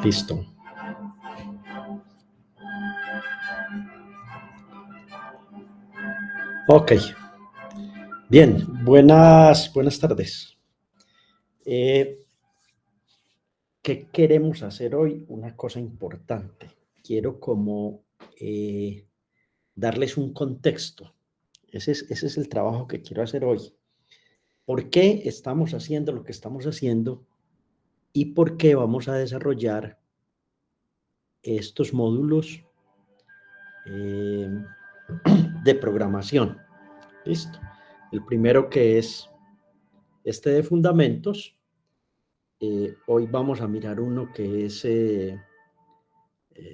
Listo. Ok. Bien, buenas tardes. ¿Qué queremos hacer hoy? Una cosa importante. Quiero como darles un contexto. Ese es el trabajo que quiero hacer hoy. ¿Por qué estamos haciendo lo que estamos haciendo? ¿Y por qué vamos a desarrollar estos módulos de programación? Listo. El primero, que es este de fundamentos. Hoy vamos a mirar uno que es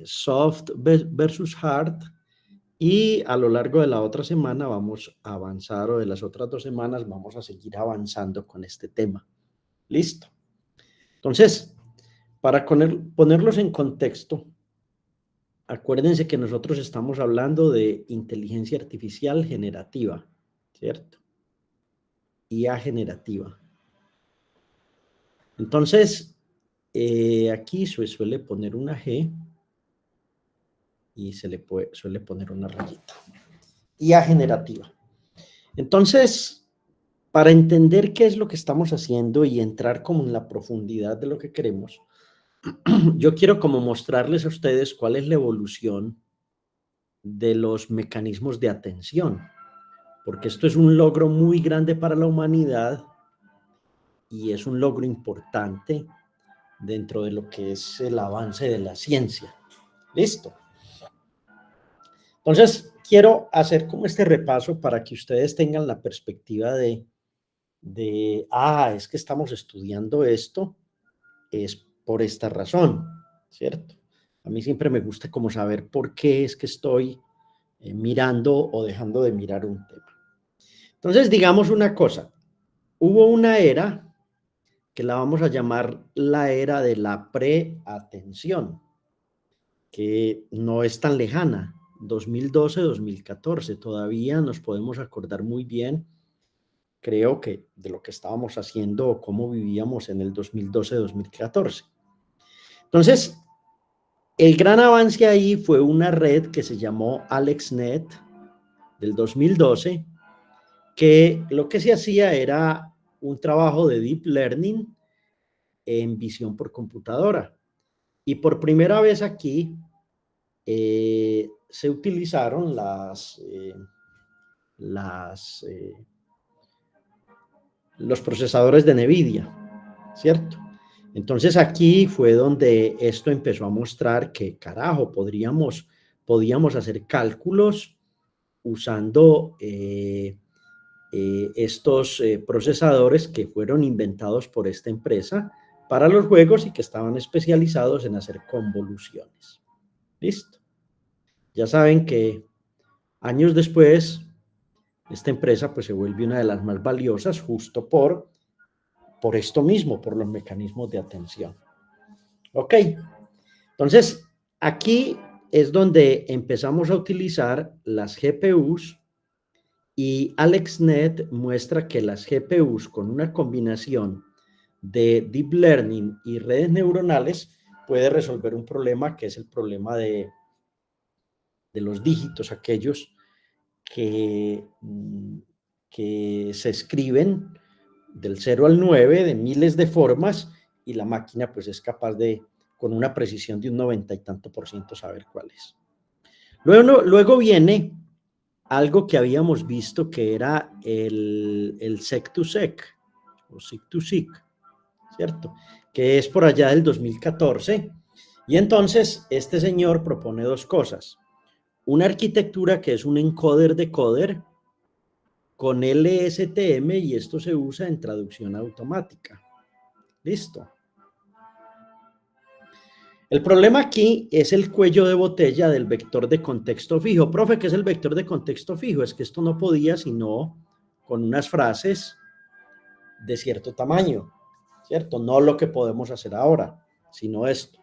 soft versus hard, y a lo largo de la otra semana vamos a avanzar, o de las otras 2 semanas vamos a seguir avanzando con este tema. Listo. Entonces, para ponerlos en contexto, acuérdense que nosotros estamos hablando de inteligencia artificial generativa, ¿cierto? IA generativa. Entonces, aquí se suele poner una G y se le suele poner una rayita. IA generativa. Entonces, para entender qué es lo que estamos haciendo y entrar como en la profundidad de lo que queremos, yo quiero como mostrarles a ustedes cuál es la evolución de los mecanismos de atención, porque esto es un logro muy grande para la humanidad y es un logro importante dentro de lo que es el avance de la ciencia. ¿Listo? Entonces, quiero hacer como este repaso para que ustedes tengan la perspectiva de es que estamos estudiando esto, es por esta razón, ¿cierto? A mí siempre me gusta como saber por qué es que estoy mirando o dejando de mirar un tema. Entonces, digamos una cosa, hubo una era que la vamos a llamar la era de la preatención, que no es tan lejana, 2012-2014, todavía nos podemos acordar muy bien, creo que de lo que estábamos haciendo o cómo vivíamos en el 2012-2014. Entonces, el gran avance ahí fue una red que se llamó AlexNet del 2012, que lo que se hacía era un trabajo de deep learning en visión por computadora. Y por primera vez aquí se utilizaron los procesadores de NVIDIA, ¿cierto? Entonces aquí fue donde esto empezó a mostrar que, carajo, podíamos hacer cálculos usando estos procesadores que fueron inventados por esta empresa para los juegos y que estaban especializados en hacer convoluciones. ¿Listo? Ya saben que años después, esta empresa pues se vuelve una de las más valiosas justo por esto mismo, por los mecanismos de atención. Ok, entonces aquí es donde empezamos a utilizar las GPUs, y AlexNet muestra que las GPUs con una combinación de Deep Learning y redes neuronales puede resolver un problema que es el problema de los dígitos, aquellos que se escriben del 0 al 9 de miles de formas, y la máquina pues es capaz de, con una precisión de un 90 y tanto %, saber cuál es. Luego viene algo que habíamos visto, que era el Sec2Sec, o Sec2Sec, ¿cierto? Que es por allá del 2014. Y entonces este señor propone 2 cosas. Una arquitectura que es un encoder-decoder con LSTM, y esto se usa en traducción automática. Listo. El problema aquí es el cuello de botella del vector de contexto fijo. Profe, ¿qué es el vector de contexto fijo? Es que esto no podía sino con unas frases de cierto tamaño, ¿cierto? No lo que podemos hacer ahora, sino esto.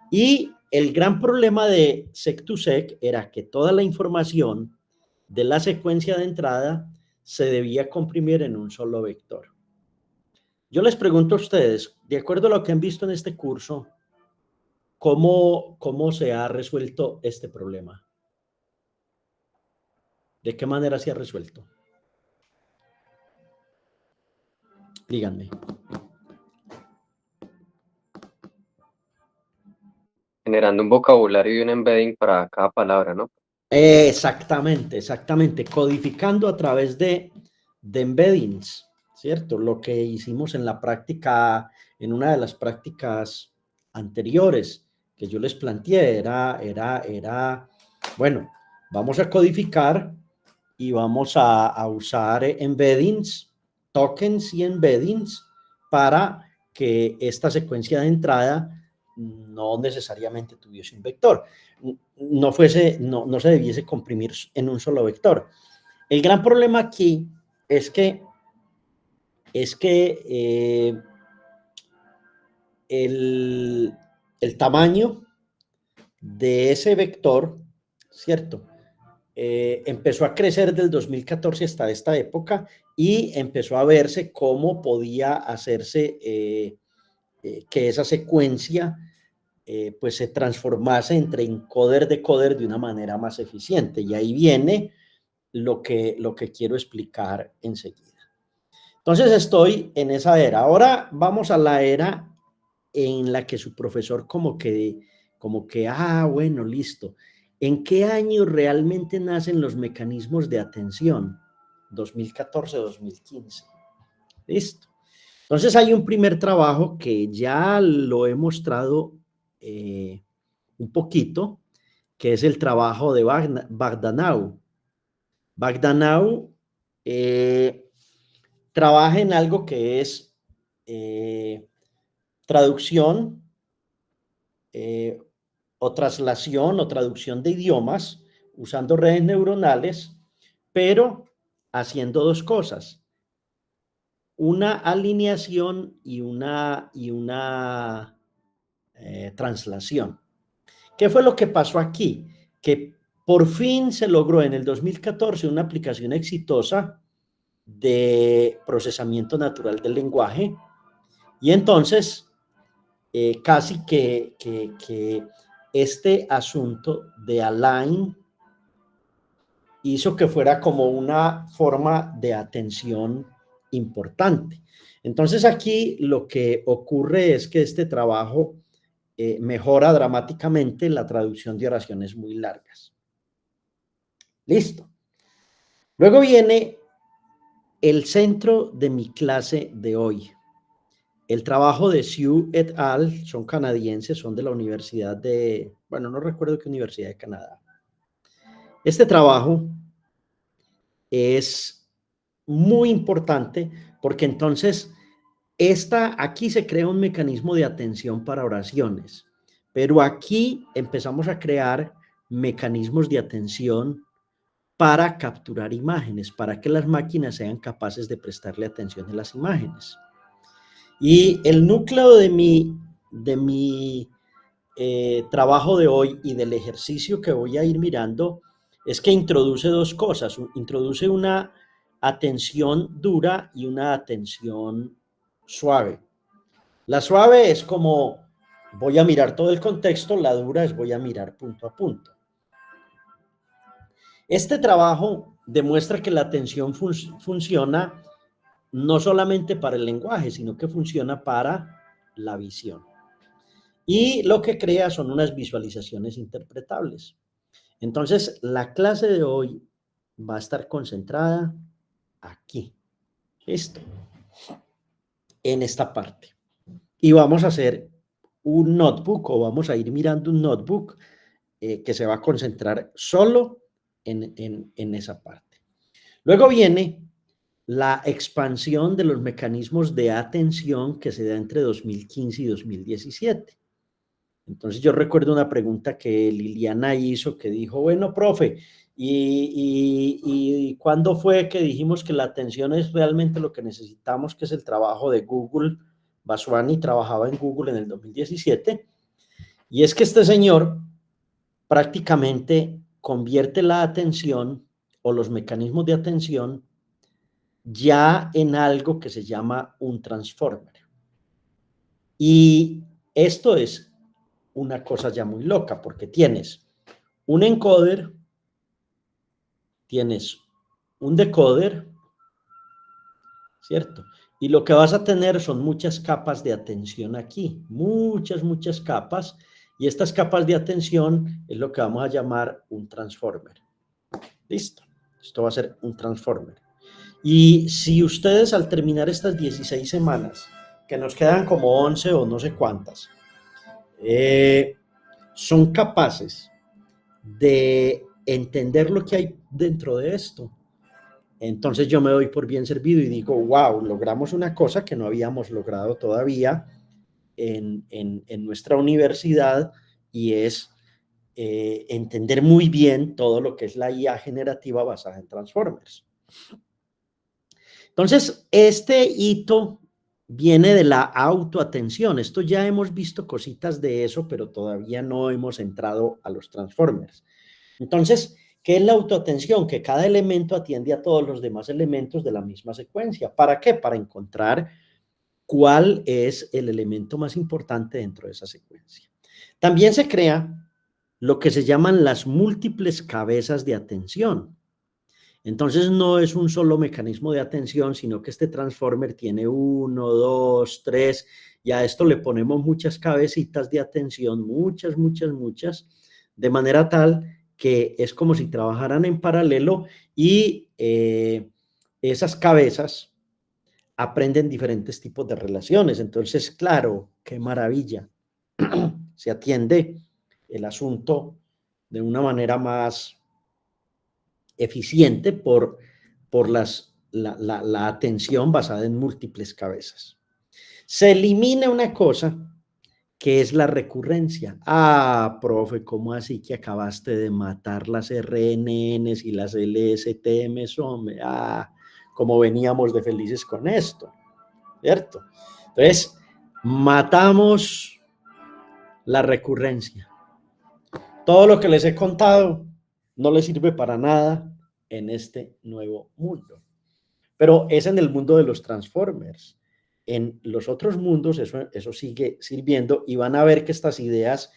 Y el gran problema de Sec2Sec era que toda la información de la secuencia de entrada se debía comprimir en un solo vector. Yo les pregunto a ustedes, de acuerdo a lo que han visto en este curso, ¿Cómo se ha resuelto este problema? ¿De qué manera se ha resuelto? Díganme. Generando un vocabulario y un embedding para cada palabra, ¿no? Exactamente, exactamente. Codificando a través de embeddings, ¿cierto? Lo que hicimos en la práctica, en una de las prácticas anteriores que yo les planteé, bueno, vamos a codificar y vamos a usar embeddings, tokens y embeddings para que esta secuencia de entrada no necesariamente tuviese un vector, no se debiese comprimir en un solo vector. El gran problema aquí es que el tamaño de ese vector, ¿cierto? Empezó a crecer del 2014 hasta esta época y empezó a verse cómo podía hacerse que esa secuencia pues se transformase entre encoder-decoder de una manera más eficiente. Y ahí viene lo que quiero explicar enseguida. Entonces estoy en esa era. Ahora vamos a la era en la que su profesor como que, bueno, listo. ¿En qué año realmente nacen los mecanismos de atención? 2014-2015. Listo. Entonces hay un primer trabajo que ya lo he mostrado un poquito, que es el trabajo de Bagdanau. Bagdanau trabaja en algo que es traducción o traslación o traducción de idiomas usando redes neuronales, pero haciendo dos cosas. Una alineación y una translación. ¿Qué fue lo que pasó aquí? Que por fin se logró en el 2014 una aplicación exitosa de procesamiento natural del lenguaje y entonces casi que este asunto de Align hizo que fuera como una forma de atención importante. Entonces aquí lo que ocurre es que este trabajo mejora dramáticamente la traducción de oraciones muy largas. Listo. Luego viene el centro de mi clase de hoy. El trabajo de Xu et al. Son canadienses, son de la Universidad de, bueno, no recuerdo qué Universidad de Canadá. Este trabajo es muy importante porque entonces aquí se crea un mecanismo de atención para oraciones, pero aquí empezamos a crear mecanismos de atención para capturar imágenes, para que las máquinas sean capaces de prestarle atención a las imágenes. Y el núcleo de mi trabajo de hoy y del ejercicio que voy a ir mirando es que introduce dos cosas. Introduce una atención dura y una atención suave. La suave es como voy a mirar todo el contexto, la dura es voy a mirar punto a punto. Este trabajo demuestra que la atención funciona no solamente para el lenguaje, sino que funciona para la visión. Y lo que crea son unas visualizaciones interpretables. Entonces, la clase de hoy va a estar concentrada aquí. Listo. En esta parte. Y vamos a hacer un notebook o vamos a ir mirando un notebook que se va a concentrar solo en esa parte. Luego viene la expansión de los mecanismos de atención que se da entre 2015 y 2017. Entonces yo recuerdo una pregunta que Liliana hizo que dijo, bueno, profe, ¿y cuándo fue que dijimos que la atención es realmente lo que necesitamos, que es el trabajo de Google? Vaswani trabajaba en Google en el 2017, y es que este señor prácticamente convierte la atención o los mecanismos de atención ya en algo que se llama un transformer. Y esto es una cosa ya muy loca, porque tienes un encoder, tienes un decoder, ¿cierto? Y lo que vas a tener son muchas capas de atención aquí, muchas capas, y estas capas de atención es lo que vamos a llamar un transformer. Listo, esto va a ser un transformer. Y si ustedes al terminar estas 16 semanas, que nos quedan como 11 o no sé cuántas, son capaces de entender lo que hay dentro de esto, entonces yo me doy por bien servido y digo, wow, logramos una cosa que no habíamos logrado todavía en nuestra universidad, y es entender muy bien todo lo que es la IA generativa basada en transformers. Entonces, este hito viene de la autoatención. Esto ya hemos visto cositas de eso, pero todavía no hemos entrado a los transformers. Entonces, ¿qué es la autoatención? Que cada elemento atiende a todos los demás elementos de la misma secuencia. ¿Para qué? Para encontrar cuál es el elemento más importante dentro de esa secuencia. También se crea lo que se llaman las múltiples cabezas de atención. Entonces no es un solo mecanismo de atención, sino que este transformer tiene 1, 2, 3, y a esto le ponemos muchas cabecitas de atención, muchas, de manera tal que es como si trabajaran en paralelo, y esas cabezas aprenden diferentes tipos de relaciones. Entonces, claro, qué maravilla. Se atiende el asunto de una manera más eficiente por la atención basada en múltiples cabezas. Se elimina una cosa que es la recurrencia. Ah, profe, ¿cómo así que acabaste de matar las RNNs y las LSTMs, hombre? Ah, como veníamos de felices con esto, ¿cierto? Entonces, matamos la recurrencia. Todo lo que les he contado no les sirve para nada en este nuevo mundo. Pero es en el mundo de los transformers. En los otros mundos eso sigue sirviendo, y van a ver que estas ideas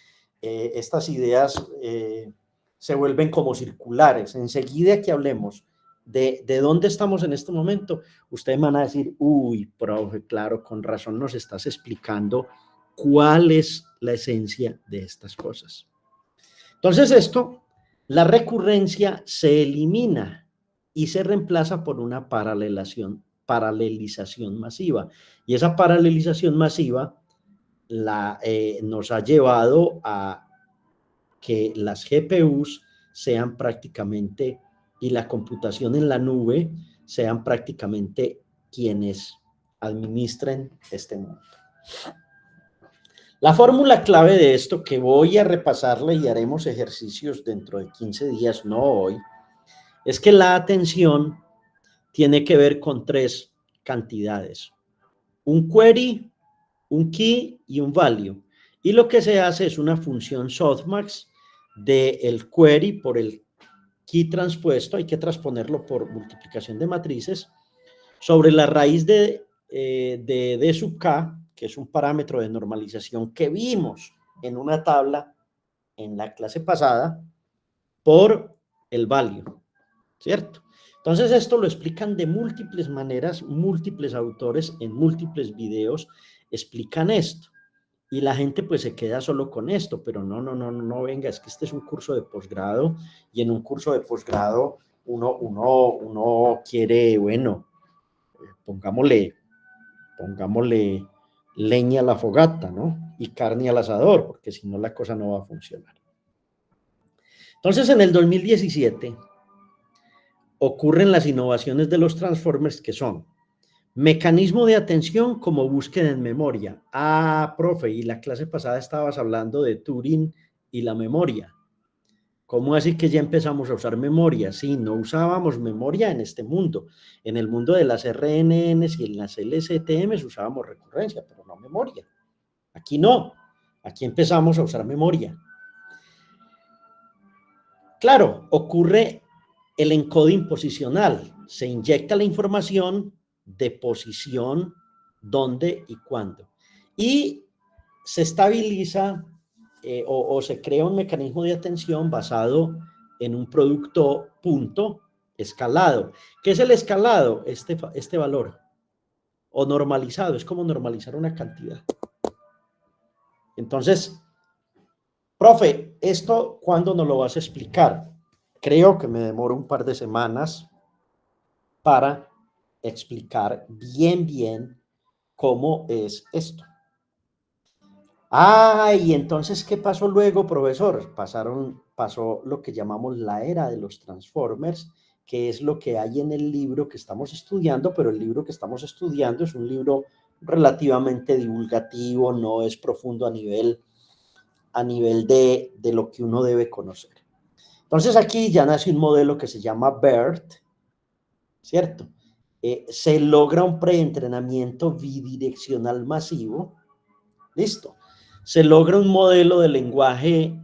se vuelven como circulares. Enseguida que hablemos de dónde estamos en este momento, ustedes van a decir, uy, profe, claro, con razón nos estás explicando cuál es la esencia de estas cosas. Entonces la recurrencia se elimina y se reemplaza por una paralelización masiva. Y esa paralelización masiva nos ha llevado a que las GPUs sean prácticamente, y la computación en la nube sean prácticamente quienes administren este mundo. La fórmula clave de esto, que voy a repasarla y haremos ejercicios dentro de 15 días, no hoy, es que la atención tiene que ver con 3 cantidades: un query, un key y un value. Y lo que se hace es una función softmax del query por el key transpuesto, hay que transponerlo por multiplicación de matrices, sobre la raíz de D sub k, que es un parámetro de normalización que vimos en una tabla en la clase pasada, por el value, ¿cierto? Entonces esto lo explican de múltiples maneras, múltiples autores en múltiples videos explican esto, y la gente pues se queda solo con esto, pero no, venga, es que este es un curso de posgrado, y en un curso de posgrado uno quiere, bueno, pongámosle leña a la fogata, ¿no? Y carne al asador, porque si no la cosa no va a funcionar. Entonces, en el 2017 ocurren las innovaciones de los transformers, que son mecanismo de atención como búsqueda en memoria. Ah, profe, y la clase pasada estabas hablando de Turing y la memoria. ¿Cómo así que ya empezamos a usar memoria? Sí, no usábamos memoria en este mundo. En el mundo de las RNNs y en las LSTMs usábamos recurrencia, pero no memoria. Aquí no. Aquí empezamos a usar memoria. Claro, ocurre el encoding posicional. Se inyecta la información de posición, dónde y cuándo. Y se estabiliza o se crea un mecanismo de atención basado en un producto punto escalado. ¿Qué es el escalado? Este valor. O normalizado, es como normalizar una cantidad. Entonces, profe, ¿esto cuándo nos lo vas a explicar? Creo que me demoro un par de semanas para explicar bien cómo es esto. Ah, y entonces, ¿qué pasó luego, profesor? Pasó lo que llamamos la era de los Transformers, que es lo que hay en el libro que estamos estudiando, pero el libro que estamos estudiando es un libro relativamente divulgativo, no es profundo a nivel de lo que uno debe conocer. Entonces aquí ya nace un modelo que se llama BERT, ¿cierto? Se logra un preentrenamiento bidireccional masivo, listo. Se logra un modelo de lenguaje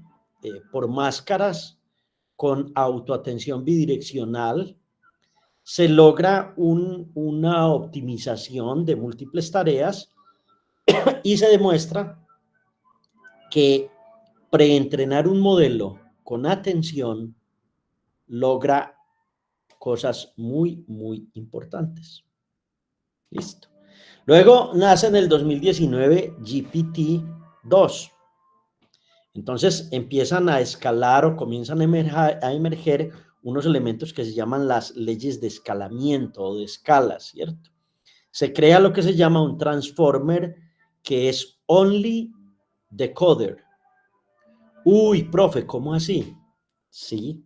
por máscaras con autoatención bidireccional. Se logra una optimización de múltiples tareas y se demuestra que preentrenar un modelo con atención logra cosas muy importantes. Listo. Luego nace en el 2019 GPT-2. Entonces empiezan a escalar o comienzan a emerger unos elementos que se llaman las leyes de escalamiento o de escalas, ¿cierto? Se crea lo que se llama un transformer que es only decoder. Uy, profe, ¿cómo así? Sí.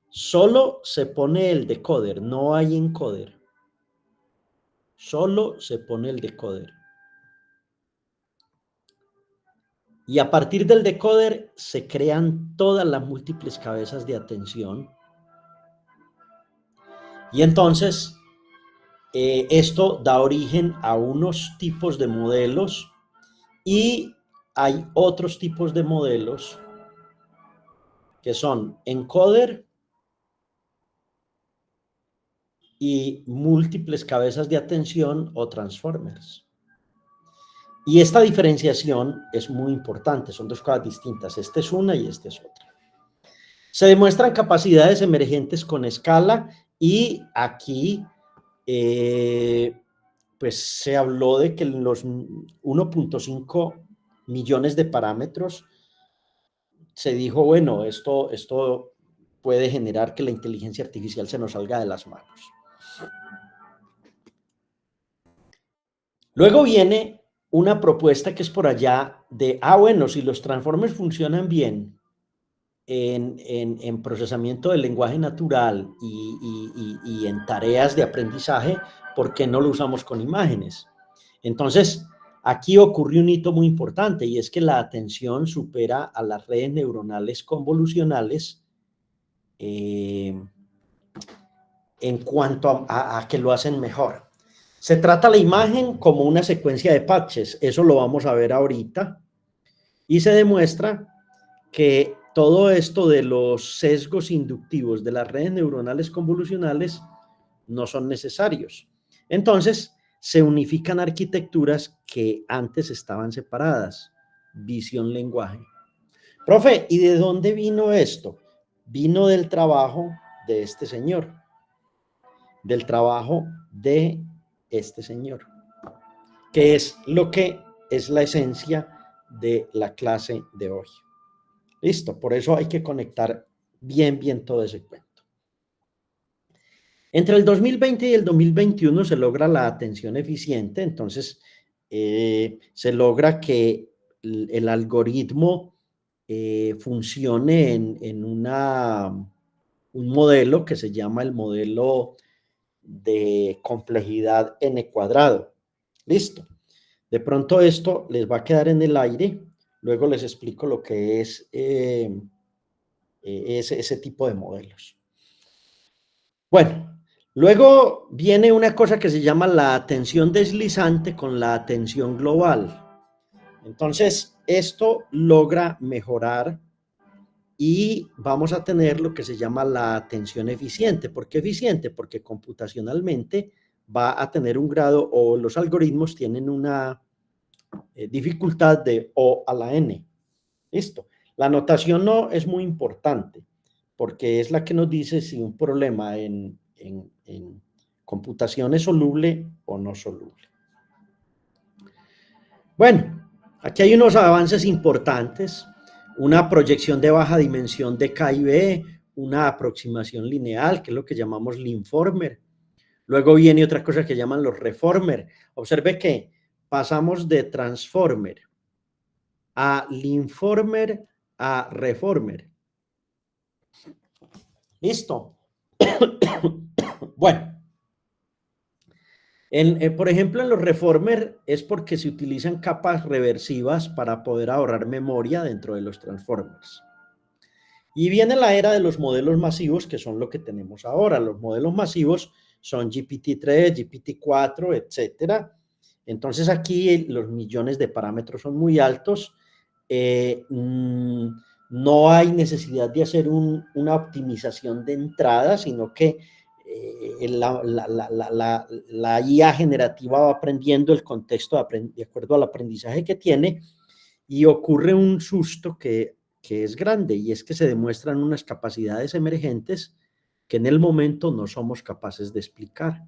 Solo se pone el decoder, no hay encoder. Solo se pone el decoder. Y a partir del decoder se crean todas las múltiples cabezas de atención. Y entonces esto da origen a unos tipos de modelos y hay otros tipos de modelos que son encoder y múltiples cabezas de atención o transformers. Y esta diferenciación es muy importante, son dos cosas distintas, esta es una y esta es otra. Se demuestran capacidades emergentes con escala y aquí pues se habló de que los 1.5 millones de parámetros se dijo, bueno, esto puede generar que la inteligencia artificial se nos salga de las manos. Luego viene una propuesta que es por allá de, bueno, si los transformers funcionan bien en procesamiento del lenguaje natural y en tareas de aprendizaje, ¿por qué no lo usamos con imágenes? Entonces, aquí ocurrió un hito muy importante y es que la atención supera a las redes neuronales convolucionales en cuanto a que lo hacen mejor. Se trata la imagen como una secuencia de patches, eso lo vamos a ver ahorita, y se demuestra que todo esto de los sesgos inductivos de las redes neuronales convolucionales no son necesarios. Entonces, se unifican arquitecturas que antes estaban separadas, visión-lenguaje. Profe, ¿y de dónde vino esto? Vino del trabajo de este señor, del trabajo de este señor, que es lo que es la esencia de la clase de hoy. Listo, por eso hay que conectar bien todo ese cuento. Entre el 2020 y el 2021 se logra la atención eficiente, entonces se logra que el algoritmo funcione en un modelo que se llama el modelo de complejidad n cuadrado. Listo. De pronto esto les va a quedar en el aire, luego les explico lo que es ese tipo de modelos. Bueno, luego viene una cosa que se llama la atención deslizante con la atención global. Entonces, esto logra mejorar y vamos a tener lo que se llama la atención eficiente. ¿Por qué eficiente? Porque computacionalmente va a tener un grado, o los algoritmos tienen una dificultad de O a la N. Listo. La notación no es muy importante porque es la que nos dice si un problema en computación es soluble o no soluble. Bueno, aquí hay unos avances importantes, una proyección de baja dimensión de K y B, una aproximación lineal, que es lo que llamamos linformer. Luego viene otra cosa que llaman los reformer. Observe que pasamos de transformer a linformer a reformer. ¿Listo? Bueno. Por ejemplo, en los reformer es porque se utilizan capas reversivas para poder ahorrar memoria dentro de los transformers. Y viene la era de los modelos masivos, que son lo que tenemos ahora. Los modelos masivos son GPT-3, GPT-4, etc. Entonces aquí los millones de parámetros son muy altos. No hay necesidad de hacer una optimización de entrada, sino que la IA generativa va aprendiendo el contexto de acuerdo al aprendizaje que tiene, y ocurre un susto que es grande, y es que se demuestran unas capacidades emergentes que en el momento no somos capaces de explicar.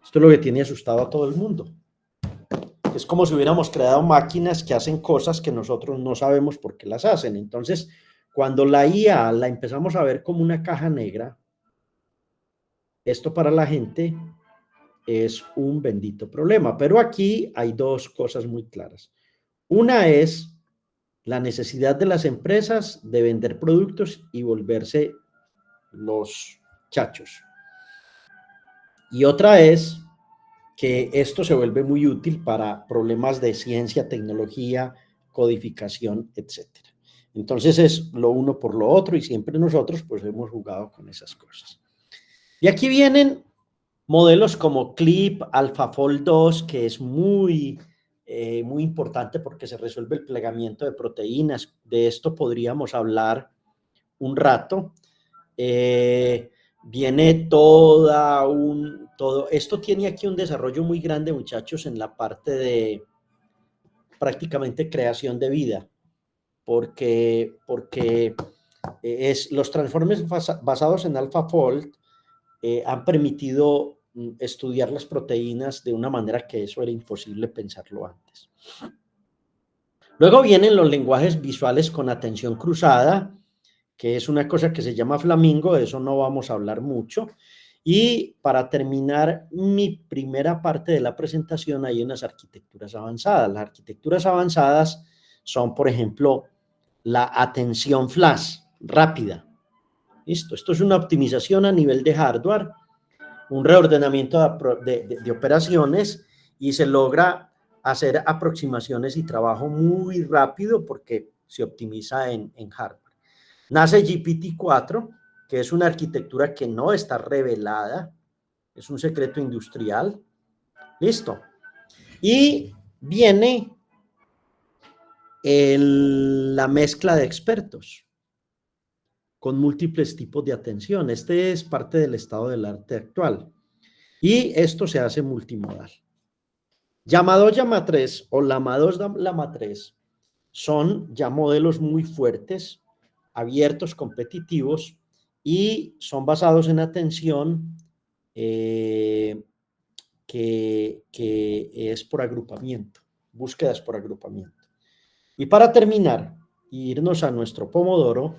Esto es lo que tiene asustado a todo el mundo. Es como si hubiéramos creado máquinas que hacen cosas que nosotros no sabemos por qué las hacen. Entonces, cuando la IA la empezamos a ver como una caja negra, esto para la gente es un bendito problema. Pero aquí hay dos cosas muy claras. Una es la necesidad de las empresas de vender productos y volverse los chachos. Y otra es que esto se vuelve muy útil para problemas de ciencia, tecnología, codificación, etc. Entonces es lo uno por lo otro, y siempre nosotros pues hemos jugado con esas cosas. Y aquí vienen modelos como CLIP, AlphaFold 2, que es muy importante porque se resuelve el plegamiento de proteínas. De esto podríamos hablar un rato. Viene todo esto tiene aquí un desarrollo muy grande, muchachos, en la parte de prácticamente creación de vida, porque los transformers basados en AlphaFold han permitido estudiar las proteínas de una manera que eso era imposible pensarlo antes. Luego vienen los lenguajes visuales con atención cruzada, que es una cosa que se llama Flamingo, de eso no vamos a hablar mucho. Y para terminar mi primera parte de la presentación, hay unas arquitecturas avanzadas. Las arquitecturas avanzadas son, por ejemplo, la atención flash rápida. Listo, esto es una optimización a nivel de hardware, un reordenamiento de operaciones, y se logra hacer aproximaciones y trabajo muy rápido porque se optimiza en hardware. Nace GPT-4, que es una arquitectura que no está revelada, es un secreto industrial. Listo. Y viene la mezcla de expertos con múltiples tipos de atención. Este es parte del estado del arte actual. Y esto se hace multimodal. Llama 2, Llama 3 o Llama 2, Llama 3 son ya modelos muy fuertes, abiertos, competitivos, y son basados en atención que es por agrupamiento, búsquedas por agrupamiento. Y para terminar, irnos a nuestro Pomodoro,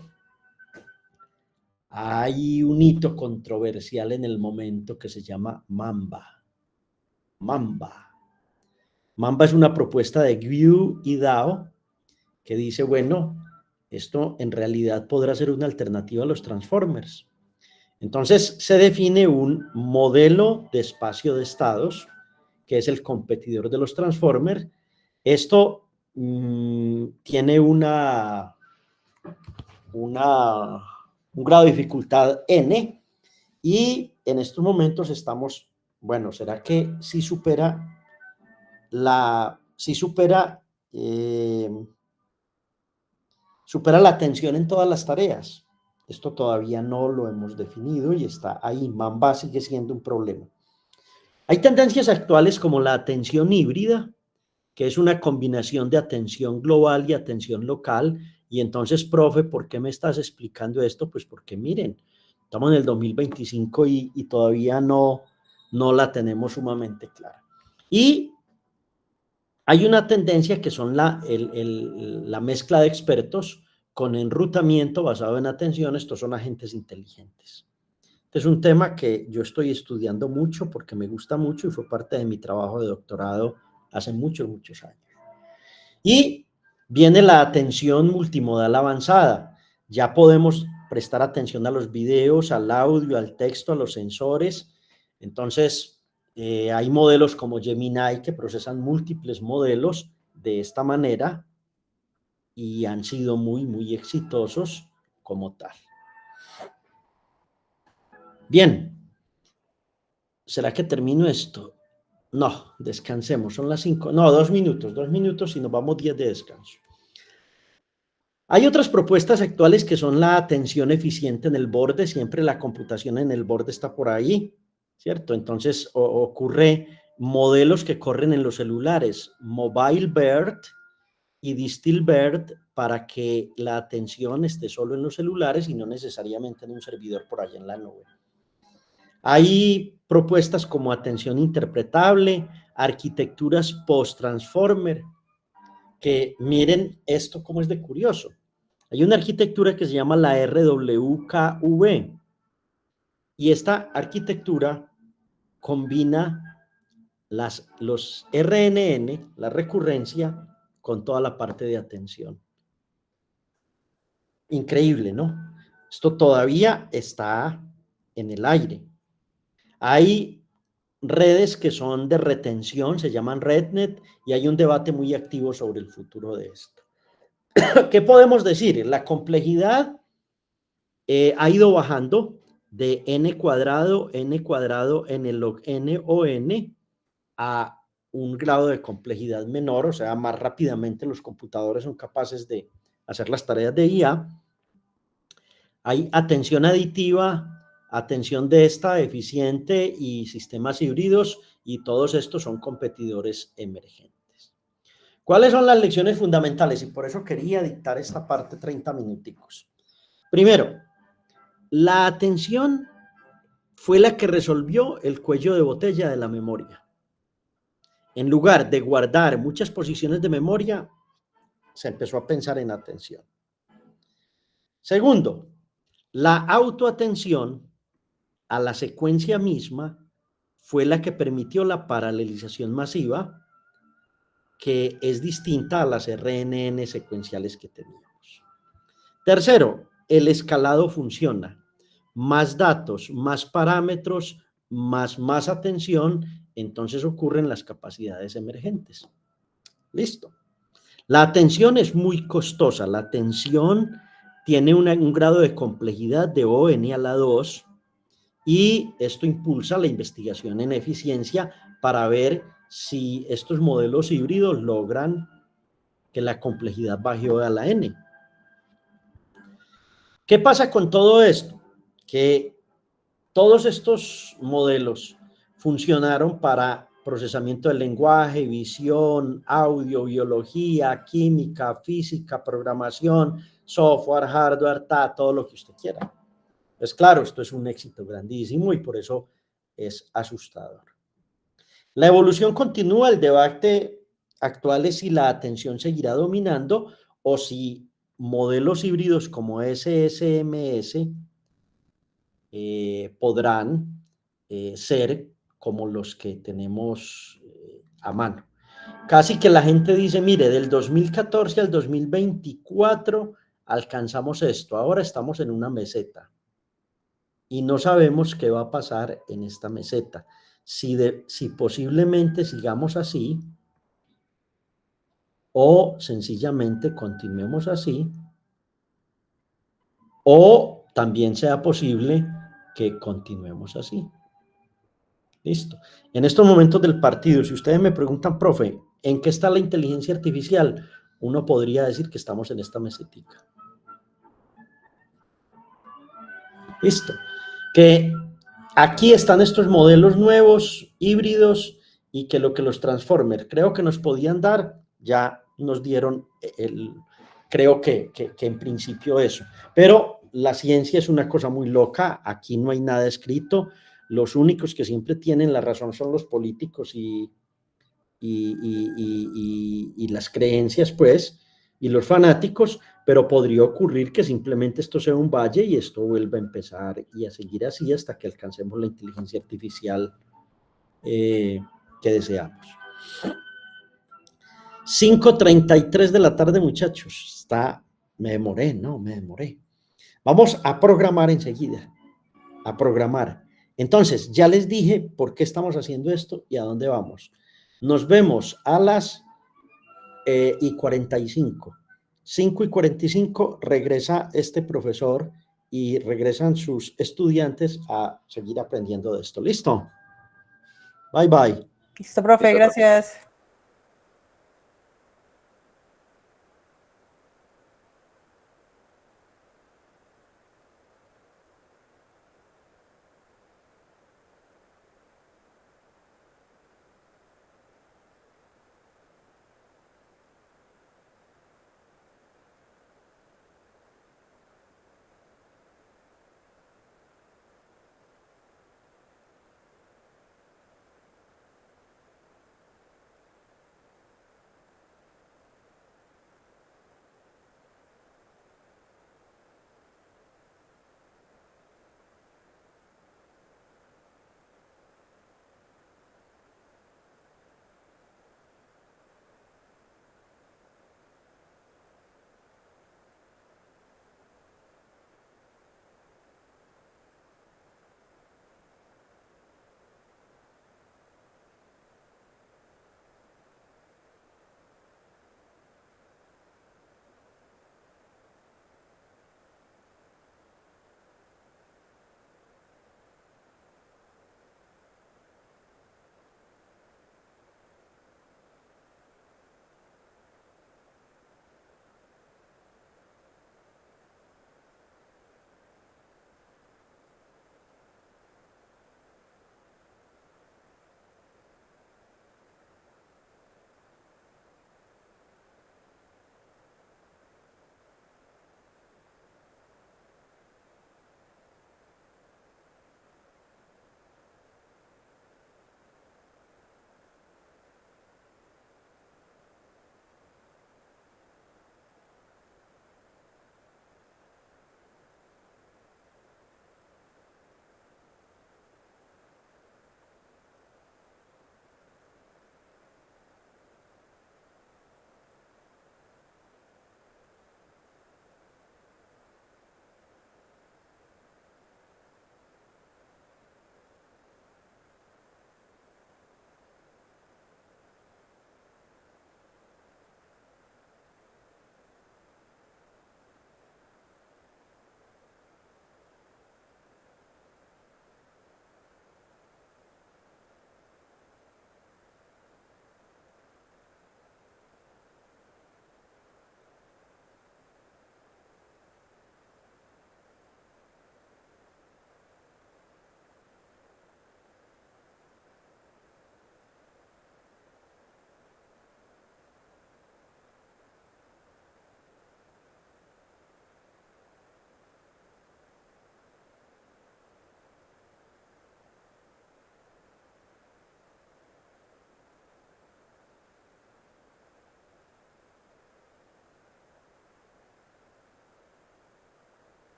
hay un hito controversial en el momento que se llama Mamba. Mamba es una propuesta de Guo y Dao que dice, bueno, esto en realidad podrá ser una alternativa a los transformers. Entonces se define un modelo de espacio de estados que es el competidor de los transformers. Esto tiene un grado de dificultad N, y en estos momentos estamos, bueno, ¿será que sí supera la atención en todas las tareas? Esto todavía no lo hemos definido y está ahí. Mamba sigue siendo un problema. Hay tendencias actuales como la atención híbrida, que es una combinación de atención global y atención local. Y entonces, profe, ¿por qué me estás explicando esto? Pues porque miren, estamos en el 2025 y todavía no la tenemos sumamente clara. Y hay una tendencia que son la mezcla de expertos con enrutamiento basado en atención. Estos son agentes inteligentes. Este es un tema que yo estoy estudiando mucho porque me gusta mucho y fue parte de mi trabajo de doctorado hace muchos, muchos años. Y viene la atención multimodal avanzada. Ya podemos prestar atención a los videos, al audio, al texto, a los sensores. Entonces, hay modelos como Gemini que procesan múltiples modelos de esta manera y han sido muy, muy exitosos como tal. Bien, ¿será que termino esto? No, descansemos, son las 5, no, 2 minutos y nos vamos 10 de descanso. Hay otras propuestas actuales que son la atención eficiente en el borde, siempre la computación en el borde está por ahí, ¿cierto? Entonces ocurre modelos que corren en los celulares, MobileBird y DistillBird, para que la atención esté solo en los celulares y no necesariamente en un servidor por allá en la nube. Hay propuestas como atención interpretable, arquitecturas post-transformer, que miren esto cómo es de curioso. Hay una arquitectura que se llama la RWKV y esta arquitectura combina los RNN, la recurrencia, con toda la parte de atención. Increíble, ¿no? Esto todavía está en el aire. Hay redes que son de retención, se llaman RedNet, y hay un debate muy activo sobre el futuro de esto. ¿Qué podemos decir? La complejidad ha ido bajando de n cuadrado en el log n o n a un grado de complejidad menor, o sea, más rápidamente los computadores son capaces de hacer las tareas de IA. Hay atención aditiva, atención de esta eficiente y sistemas híbridos, y todos estos son competidores emergentes. ¿Cuáles son las lecciones fundamentales? Y por eso quería dictar esta parte 30 minuticos. Primero, la atención fue la que resolvió el cuello de botella de la memoria. En lugar de guardar muchas posiciones de memoria, se empezó a pensar en atención. Segundo, la autoatención a la secuencia misma fue la que permitió la paralelización masiva, que es distinta a las RNN secuenciales que teníamos. Tercero, el escalado funciona. Más datos, más parámetros, más atención, entonces ocurren las capacidades emergentes. Listo. La atención es muy costosa. La atención tiene un grado de complejidad de O(n) a la 2, y esto impulsa la investigación en eficiencia para ver si estos modelos híbridos logran que la complejidad baje a la n. ¿Qué pasa con todo esto? Que todos estos modelos funcionaron para procesamiento del lenguaje, visión, audio, biología, química, física, programación, software, hardware, todo lo que usted quiera. Pues claro, esto es un éxito grandísimo y por eso es asustador. La evolución continúa, el debate actual es si la atención seguirá dominando o si modelos híbridos como SSMS podrán ser como los que tenemos a mano. Casi que la gente dice, mire, del 2014 al 2024 alcanzamos esto, ahora estamos en una meseta y no sabemos qué va a pasar en esta meseta. Si posiblemente sigamos así o sencillamente continuemos así, o también sea posible que continuemos así. Listo. En estos momentos del partido, si ustedes me preguntan, profe, ¿en qué está la inteligencia artificial? Uno podría decir que estamos en esta mesetica. Listo. Que aquí están estos modelos nuevos, híbridos, y que lo que los Transformers creo que nos podían dar, ya nos dieron creo que en principio eso. Pero la ciencia es una cosa muy loca, aquí no hay nada escrito, los únicos que siempre tienen la razón son los políticos y las creencias, pues, y los fanáticos, pero podría ocurrir que simplemente esto sea un valle y esto vuelva a empezar y a seguir así hasta que alcancemos la inteligencia artificial que deseamos. 5:33 de la tarde, muchachos. Me demoré, no, me demoré. Vamos a programar enseguida, a programar. Entonces, ya les dije por qué estamos haciendo esto y a dónde vamos. Nos vemos a las 45. 5:45 regresa este profesor y regresan sus estudiantes a seguir aprendiendo de esto. ¿Listo? Bye, bye. Listo, profe, Listo, profe. gracias.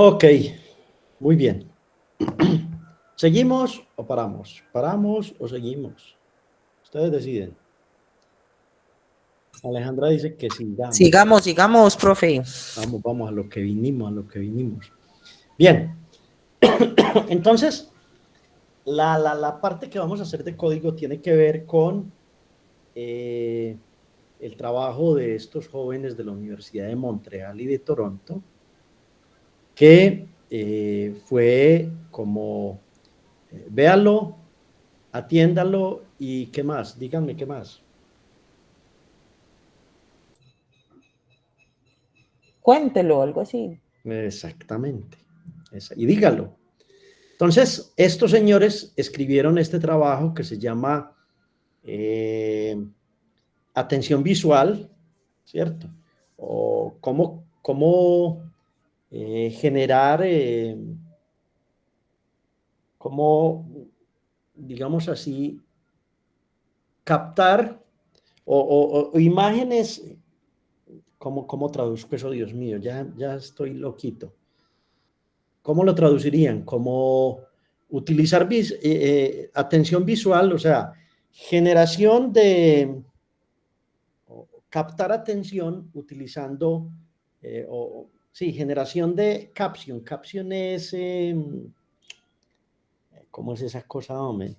Ok, muy bien. ¿Seguimos o paramos? ¿Paramos o seguimos? Ustedes deciden. Alejandra dice que sigamos. Sigamos, sigamos, profe. Vamos a lo que vinimos, a lo que vinimos. Bien, entonces, la parte que vamos a hacer de código tiene que ver con el trabajo de estos jóvenes de la Universidad de Montreal y de Toronto, que fue como, véalo, atiéndalo y qué más, díganme qué más. Cuéntelo, algo así. Exactamente. Y dígalo. Entonces, estos señores escribieron este trabajo que se llama atención visual, ¿cierto? O cómo generar, cómo, digamos así, captar o imágenes, ¿cómo traduzco eso, Dios mío? Ya estoy loquito. ¿Cómo lo traducirían? Como utilizar atención visual, o sea, generación de, captar atención utilizando, sí, generación de caption. Caption es, ¿cómo es esa cosa, hombre?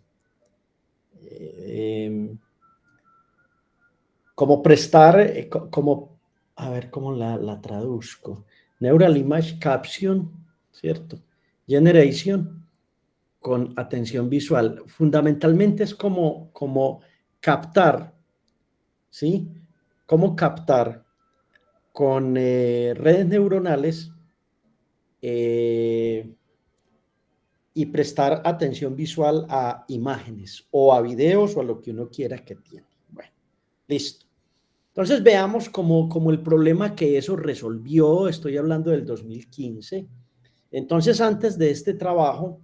Como prestar, como, a ver cómo la traduzco. Neural Image Caption, ¿cierto? Generation con atención visual. Fundamentalmente es como captar, ¿sí? Cómo captar con redes neuronales y prestar atención visual a imágenes o a videos o a lo que uno quiera que tiene. Bueno, listo. Entonces veamos como el problema que eso resolvió, estoy hablando del 2015. Entonces, antes de este trabajo,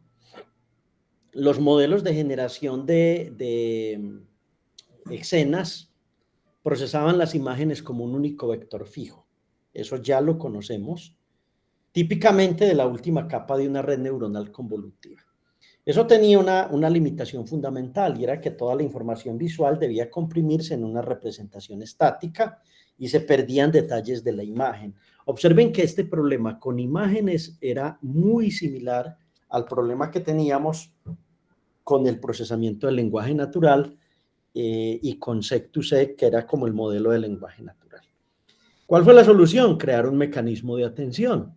los modelos de generación de escenas procesaban las imágenes como un único vector fijo. Eso ya lo conocemos, típicamente de la última capa de una red neuronal convolutiva. Eso tenía una limitación fundamental y era que toda la información visual debía comprimirse en una representación estática y se perdían detalles de la imagen. Observen que este problema con imágenes era muy similar al problema que teníamos con el procesamiento del lenguaje natural y con Sec2Sec, que era como el modelo del lenguaje natural. ¿Cuál fue la solución? Crear un mecanismo de atención.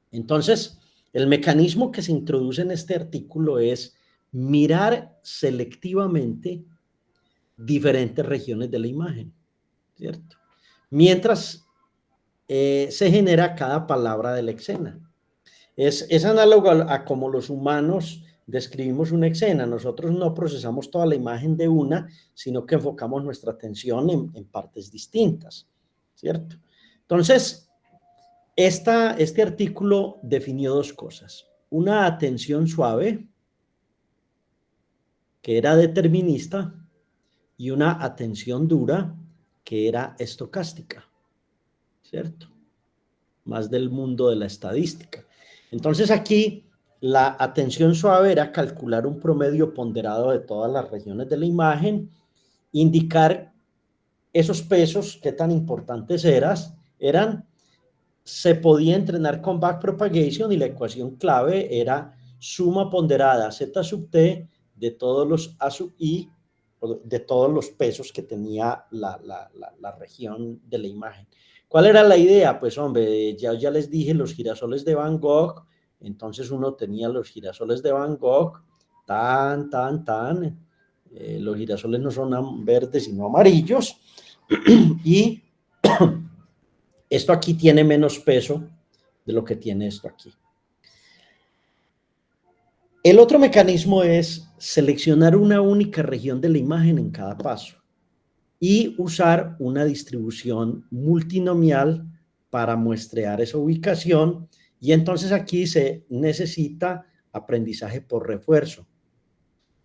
Entonces, el mecanismo que se introduce en este artículo es mirar selectivamente diferentes regiones de la imagen, ¿cierto? Mientras se genera cada palabra de la escena. Es análogo a como los humanos describimos una escena. Nosotros no procesamos toda la imagen de una, sino que enfocamos nuestra atención en partes distintas, ¿cierto? Entonces, este artículo definió dos cosas. Una atención suave, que era determinista, y una atención dura, que era estocástica, ¿cierto? Más del mundo de la estadística. Entonces aquí la atención suave era calcular un promedio ponderado de todas las regiones de la imagen, indicar esos pesos, qué tan importantes eran, se podía entrenar con backpropagation y la ecuación clave era suma ponderada z sub t de todos los a sub i, de todos los pesos que tenía la región de la imagen. ¿Cuál era la idea? Pues hombre, ya les dije los girasoles de Van Gogh, entonces uno tenía los girasoles de Van Gogh, los girasoles no son verdes sino amarillos, y esto aquí tiene menos peso de lo que tiene esto aquí. El otro mecanismo es seleccionar una única región de la imagen en cada paso y usar una distribución multinomial para muestrear esa ubicación, y entonces aquí se necesita aprendizaje por refuerzo,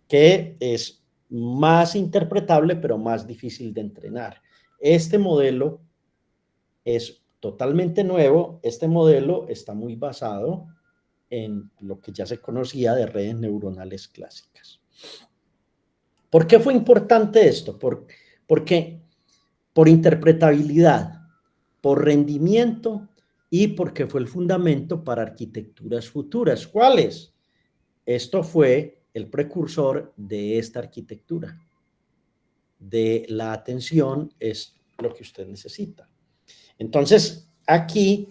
que es más interpretable pero más difícil de entrenar. Este modelo es totalmente nuevo. Este modelo está muy basado en lo que ya se conocía de redes neuronales clásicas. ¿Por qué fue importante esto? Porque por interpretabilidad, por rendimiento y porque fue el fundamento para arquitecturas futuras. ¿Cuáles? Esto fue el precursor de esta arquitectura. De la atención es lo que usted necesita. Entonces, aquí,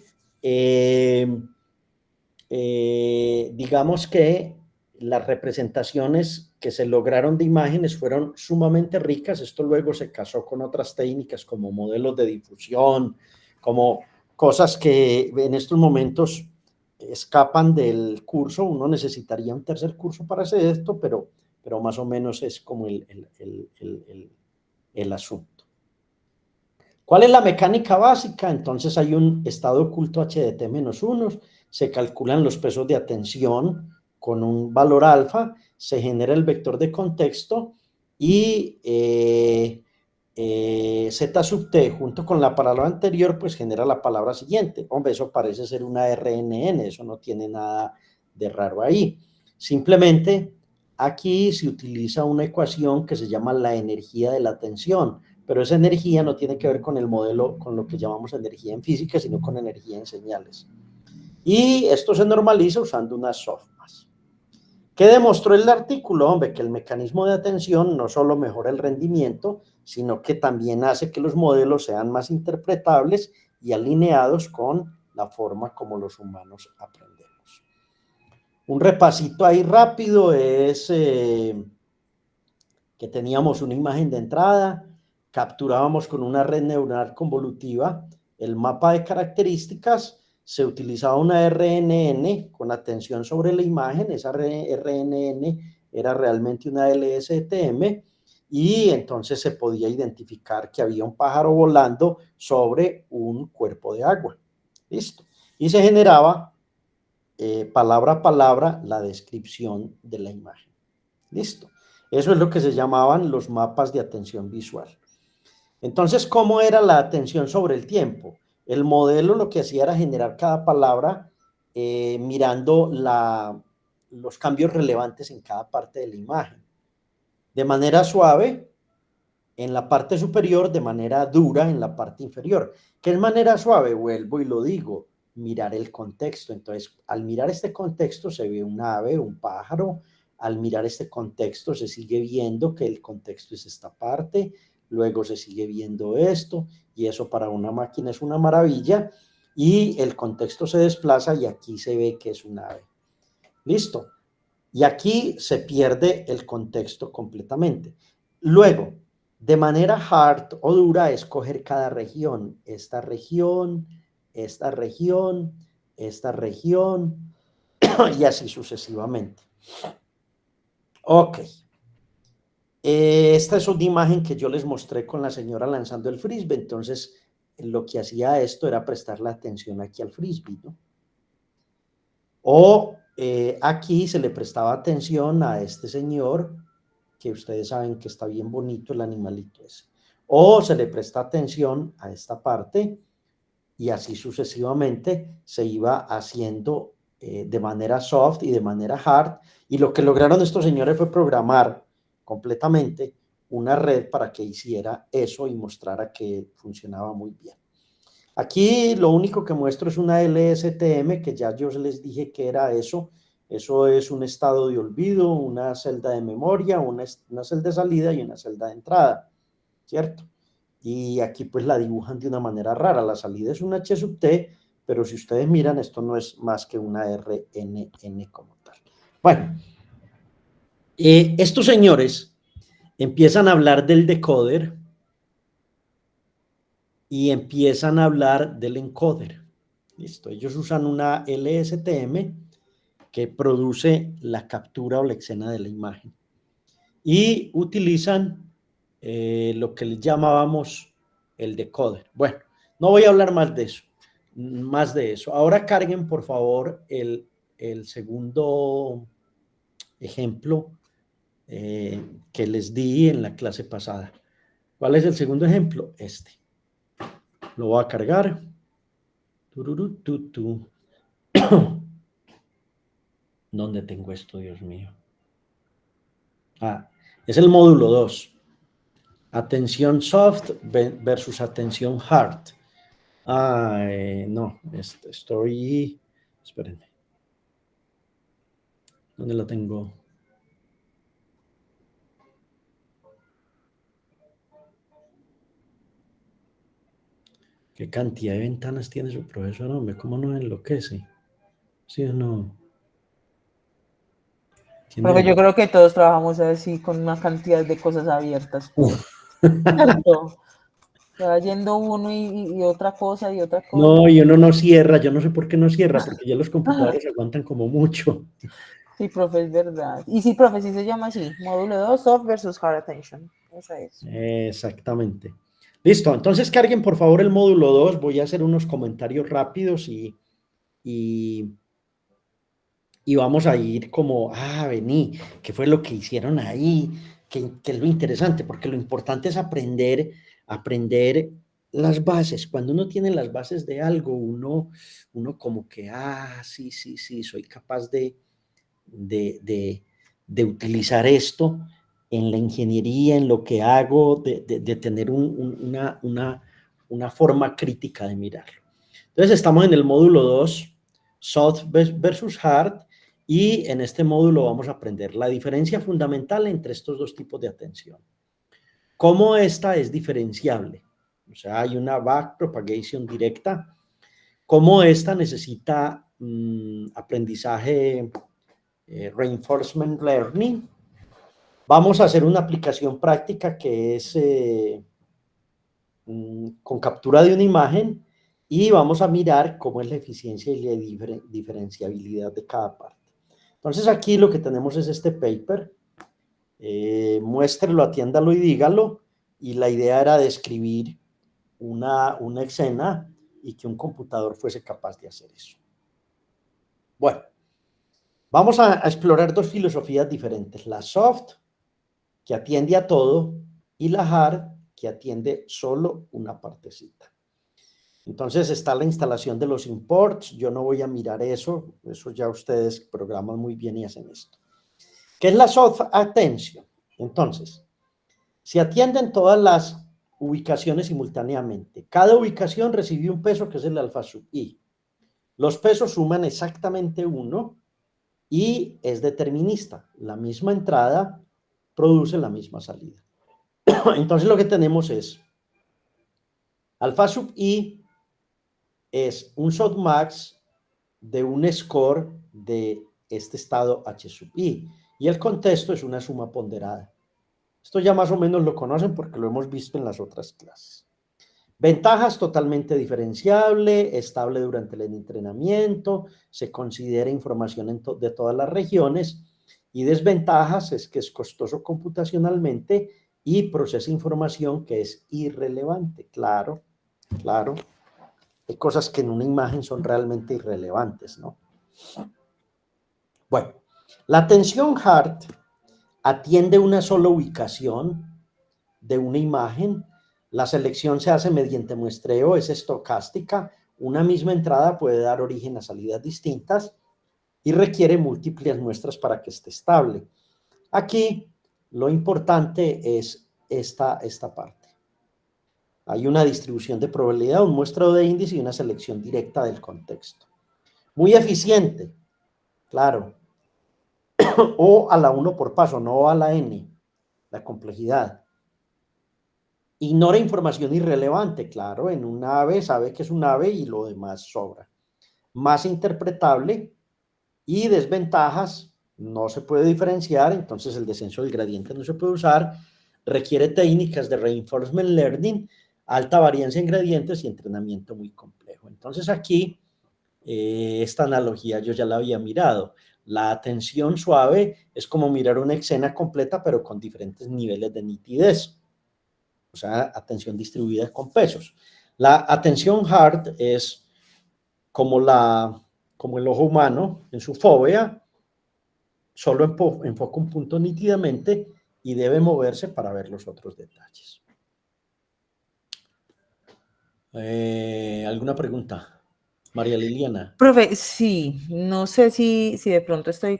digamos que las representaciones que se lograron de imágenes fueron sumamente ricas. Esto luego se casó con otras técnicas como modelos de difusión, como cosas que en estos momentos escapan del curso. Uno necesitaría un tercer curso para hacer esto, pero más o menos es como el asunto. ¿Cuál es la mecánica básica? Entonces hay un estado oculto HDT-1, se calculan los pesos de atención con un valor alfa, se genera el vector de contexto y Z sub t junto con la palabra anterior pues genera la palabra siguiente. Hombre, eso parece ser una RNN, eso no tiene nada de raro ahí. Simplemente aquí se utiliza una ecuación que se llama la energía de la atención, pero esa energía no tiene que ver con el modelo, con lo que llamamos energía en física, sino con energía en señales. Y esto se normaliza usando unas softmax. ¿Qué demostró el artículo? Hombre, que el mecanismo de atención no solo mejora el rendimiento, sino que también hace que los modelos sean más interpretables y alineados con la forma como los humanos aprendemos. Un repasito ahí rápido es que teníamos una imagen de entrada, capturábamos con una red neuronal convolutiva el mapa de características, se utilizaba una RNN con atención sobre la imagen, esa RNN era realmente una LSTM y entonces se podía identificar que había un pájaro volando sobre un cuerpo de agua. Listo. Y se generaba palabra a palabra la descripción de la imagen. Listo. Eso es lo que se llamaban los mapas de atención visual. Entonces, ¿cómo era la atención sobre el tiempo? El modelo lo que hacía era generar cada palabra mirando los cambios relevantes en cada parte de la imagen. De manera suave en la parte superior, de manera dura en la parte inferior. ¿Qué es manera suave? Vuelvo y lo digo, mirar el contexto. Entonces, al mirar este contexto se ve un ave, un pájaro. Al mirar este contexto se sigue viendo que el contexto es esta parte, luego se sigue viendo esto, y eso para una máquina es una maravilla, y el contexto se desplaza y aquí se ve que es un ave. Listo. Y aquí se pierde el contexto completamente. Luego, de manera hard o dura, escoger cada región. Esta región, esta región, esta región, y así sucesivamente. Ok. Esta es una imagen que yo les mostré con la señora lanzando el frisbee. Entonces, lo que hacía esto era prestarle atención aquí al frisbee, ¿no? O aquí se le prestaba atención a este señor, que ustedes saben que está bien bonito el animalito ese. O se le presta atención a esta parte y así sucesivamente se iba haciendo de manera soft y de manera hard. Y lo que lograron estos señores fue programar completamente una red para que hiciera eso y mostrara que funcionaba muy bien. Aquí lo único que muestro es una LSTM, que ya yo les dije que era eso. Eso es un estado de olvido, una celda de memoria, una celda de salida y una celda de entrada, ¿cierto? Y aquí pues la dibujan de una manera rara. La salida es una H sub T, pero si ustedes miran, esto no es más que una RNN como tal. Bueno, estos señores empiezan a hablar del decoder y empiezan a hablar del encoder. Listo, ellos usan una LSTM que produce la captura o la escena de la imagen y utilizan lo que les llamábamos el decoder. Bueno, no voy a hablar más de eso. Ahora carguen, por favor, el segundo ejemplo que les di en la clase pasada. ¿Cuál es el segundo ejemplo? Este. Lo voy a cargar. Tururututu. ¿Dónde tengo esto, Dios mío? Es el módulo 2. Atención soft versus atención hard. No, estoy... Espérenme. ¿Dónde lo tengo? ¿Qué cantidad de ventanas tiene su profesor? Hombre, ¿cómo no enloquece? ¿Sí o no? Profe, yo creo que todos trabajamos así con una cantidad de cosas abiertas, pues. ¿Cierto? Se va yendo uno y otra cosa y otra cosa. No, y uno no cierra, yo no sé por qué no cierra, porque ya los computadores aguantan como mucho. Sí, profe, es verdad. Y sí, profe, sí se llama así. Módulo 2, soft versus hard attention. Esa es. Exactamente. Listo, entonces carguen por favor el módulo 2. Voy a hacer unos comentarios rápidos y vamos a ir como, vení, ¿qué fue lo que hicieron ahí? ¿Qué es lo interesante? Porque lo importante es aprender las bases. Cuando uno tiene las bases de algo, uno como que, sí, soy capaz de utilizar esto en la ingeniería, en lo que hago, de tener una forma crítica de mirarlo. Entonces estamos en el módulo 2, soft versus hard, y en este módulo vamos a aprender la diferencia fundamental entre estos dos tipos de atención. ¿Cómo esta es diferenciable? O sea, hay una backpropagation directa. ¿Cómo esta necesita aprendizaje reinforcement learning? Vamos a hacer una aplicación práctica que es con captura de una imagen y vamos a mirar cómo es la eficiencia y la diferenciabilidad de cada parte. Entonces aquí lo que tenemos es este paper, muéstrelo, atiéndalo y dígalo, y la idea era describir una escena y que un computador fuese capaz de hacer eso. Bueno, vamos a explorar dos filosofías diferentes, la soft, que atiende a todo, y la hard, que atiende solo una partecita. Entonces está la instalación de los imports. Yo no voy a mirar eso ya ustedes programan muy bien y hacen esto. ¿Qué es la soft attention? Entonces, se atienden todas las ubicaciones simultáneamente. Cada ubicación recibe un peso que es el alfa sub i. Los pesos suman exactamente 1 y es determinista. La misma entrada produce la misma salida. Entonces lo que tenemos es alfa sub i es un softmax de un score de este estado H sub i y el contexto es una suma ponderada. Esto ya más o menos lo conocen porque lo hemos visto en las otras clases. Ventajas: totalmente diferenciable, estable durante el entrenamiento, se considera información de todas las regiones, y desventajas es que es costoso computacionalmente y procesa información que es irrelevante. Claro. Hay cosas que en una imagen son realmente irrelevantes, ¿no? Bueno, la atención hard atiende una sola ubicación de una imagen. La selección se hace mediante muestreo, es estocástica. Una misma entrada puede dar origen a salidas distintas y requiere múltiples muestras para que esté estable. Aquí lo importante es esta parte. Hay una distribución de probabilidad, un muestreo de índice y una selección directa del contexto. Muy eficiente, claro. O a la 1 por paso, no a la n, la complejidad. Ignora información irrelevante, claro, en un ave sabe que es un ave y lo demás sobra. Más interpretable, y desventajas: no se puede diferenciar, entonces el descenso del gradiente no se puede usar, requiere técnicas de reinforcement learning, alta varianza en gradientes y entrenamiento muy complejo. Entonces aquí, esta analogía yo ya la había mirado. La atención suave es como mirar una escena completa pero con diferentes niveles de nitidez. O sea, atención distribuida con pesos. La atención hard es como el ojo humano en su fóvea, solo enfoca un punto nítidamente y debe moverse para ver los otros detalles. ¿Alguna pregunta? María Liliana. Profe, sí, no sé si de pronto estoy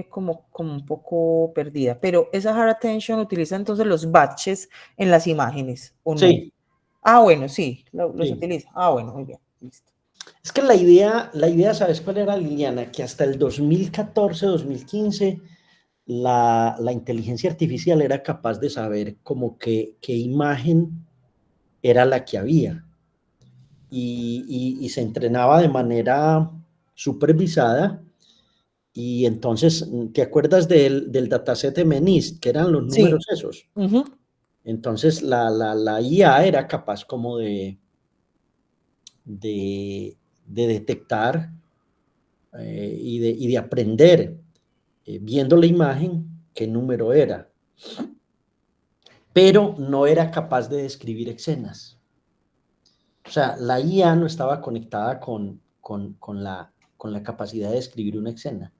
como un poco perdida, pero esa Hard Attention utiliza entonces los batches en las imágenes, ¿o no? Sí, Ah, bueno, sí, los sí. utiliza. Ah, bueno, muy bien, listo. Es que la idea, ¿sabes cuál era, Liliana? Que hasta el 2014, 2015, la inteligencia artificial era capaz de saber como qué imagen era la que había. Y se entrenaba de manera supervisada. Y entonces, ¿te acuerdas del dataset de MNIST, que eran los Sí. números esos? Ujú. Entonces, la IA era capaz como de detectar y de aprender, viendo la imagen, qué número era, pero no era capaz de describir escenas. O sea, la IA no estaba conectada con la capacidad de escribir una escena.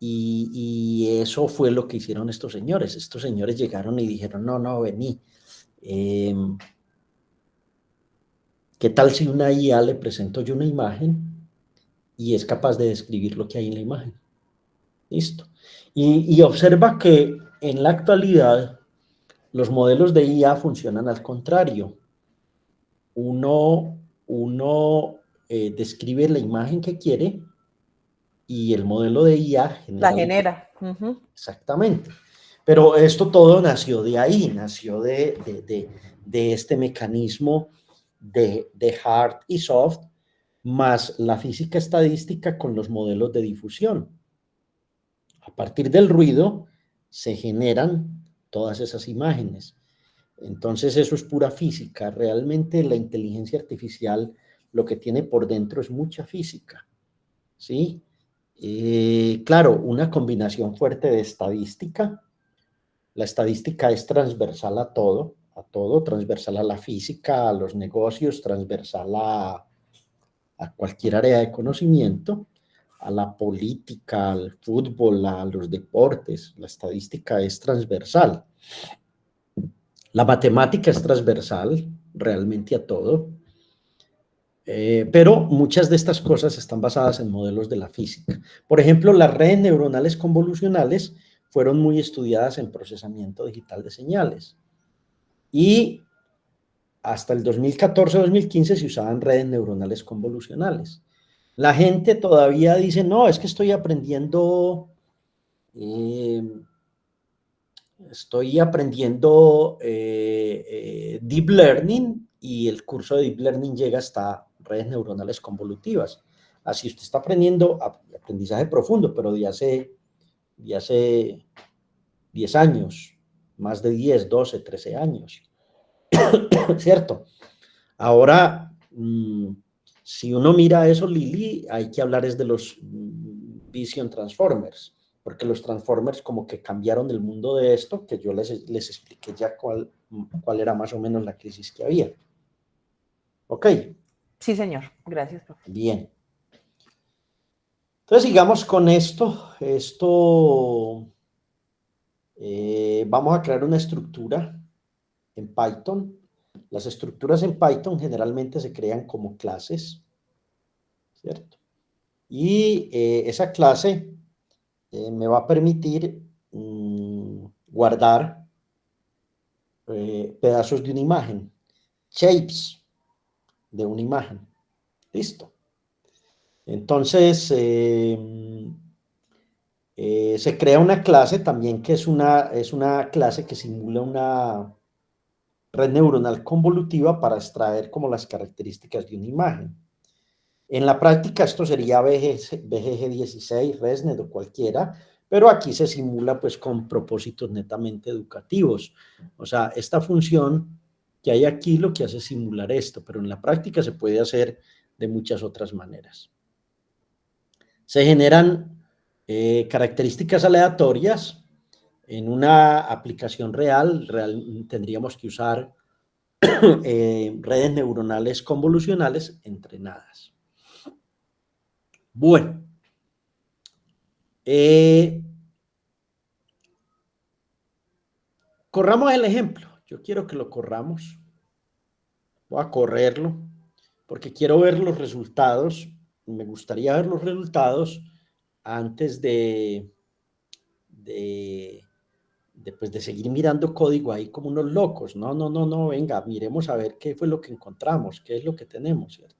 Y eso fue lo que hicieron estos señores. Estos señores llegaron y dijeron, no, no, vení. Eh, ¿Qué tal si una IA le presento yo una imagen y es capaz de describir lo que hay en la imagen? Listo. Y observa que en la actualidad los modelos de IA funcionan al contrario. Uno describe la imagen que quiere y el modelo de IA La genera la imagen. genera. Ujú. Exactamente. Pero esto todo nació de ahí, nació de este mecanismo de hard y soft, más la física estadística con los modelos de difusión. A partir del ruido se generan todas esas imágenes. Entonces eso es pura física. Realmente la inteligencia artificial lo que tiene por dentro es mucha física, ¿sí? Claro, una combinación fuerte de estadística. La estadística es transversal a todo, transversal a la física, a los negocios, transversal a cualquier área de conocimiento, a la política, al fútbol, a los deportes. La estadística es transversal. La matemática es transversal realmente a todo, pero muchas de estas cosas están basadas en modelos de la física. Por ejemplo, las redes neuronales convolucionales fueron muy estudiadas en procesamiento digital de señales y hasta el 2014-2015 se usaban redes neuronales convolucionales. La gente todavía dice, no, es que eh, estoy aprendiendo Deep Learning y el curso de Deep Learning llega hasta redes neuronales convolutivas. Así usted está aprendiendo aprendizaje profundo, pero de hace 10 años, más de 10, 12, 13 años, ¿cierto? Ahora, si uno mira eso, Lili, hay que hablar es de los Vision Transformers, porque los Transformers como que cambiaron el mundo de esto, que yo les expliqué ya cuál era más o menos la crisis que había. Ok, Sí, señor. Gracias, profe. bien. Entonces sigamos con esto. Vamos a crear una estructura en Python. Las estructuras en Python generalmente se crean como clases, ¿cierto? Y esa clase me va a permitir guardar pedazos de una imagen, shapes de una imagen. Listo. Entonces, se crea una clase también que es una clase que simula una red neuronal convolutiva para extraer como las características de una imagen. En la práctica esto sería BGG16, ResNet o cualquiera, pero aquí se simula pues con propósitos netamente educativos. O sea, esta función que hay aquí lo que hace es simular esto, pero en la práctica se puede hacer de muchas otras maneras. Se generan características aleatorias. En una aplicación real tendríamos que usar redes neuronales convolucionales entrenadas. Bueno, corramos el ejemplo. Yo quiero que lo corramos. Voy a correrlo. porque quiero ver los resultados, me gustaría ver los resultados antes pues de seguir mirando código ahí como unos locos. No, venga, miremos a ver qué fue lo que encontramos, qué es lo que tenemos, ¿cierto?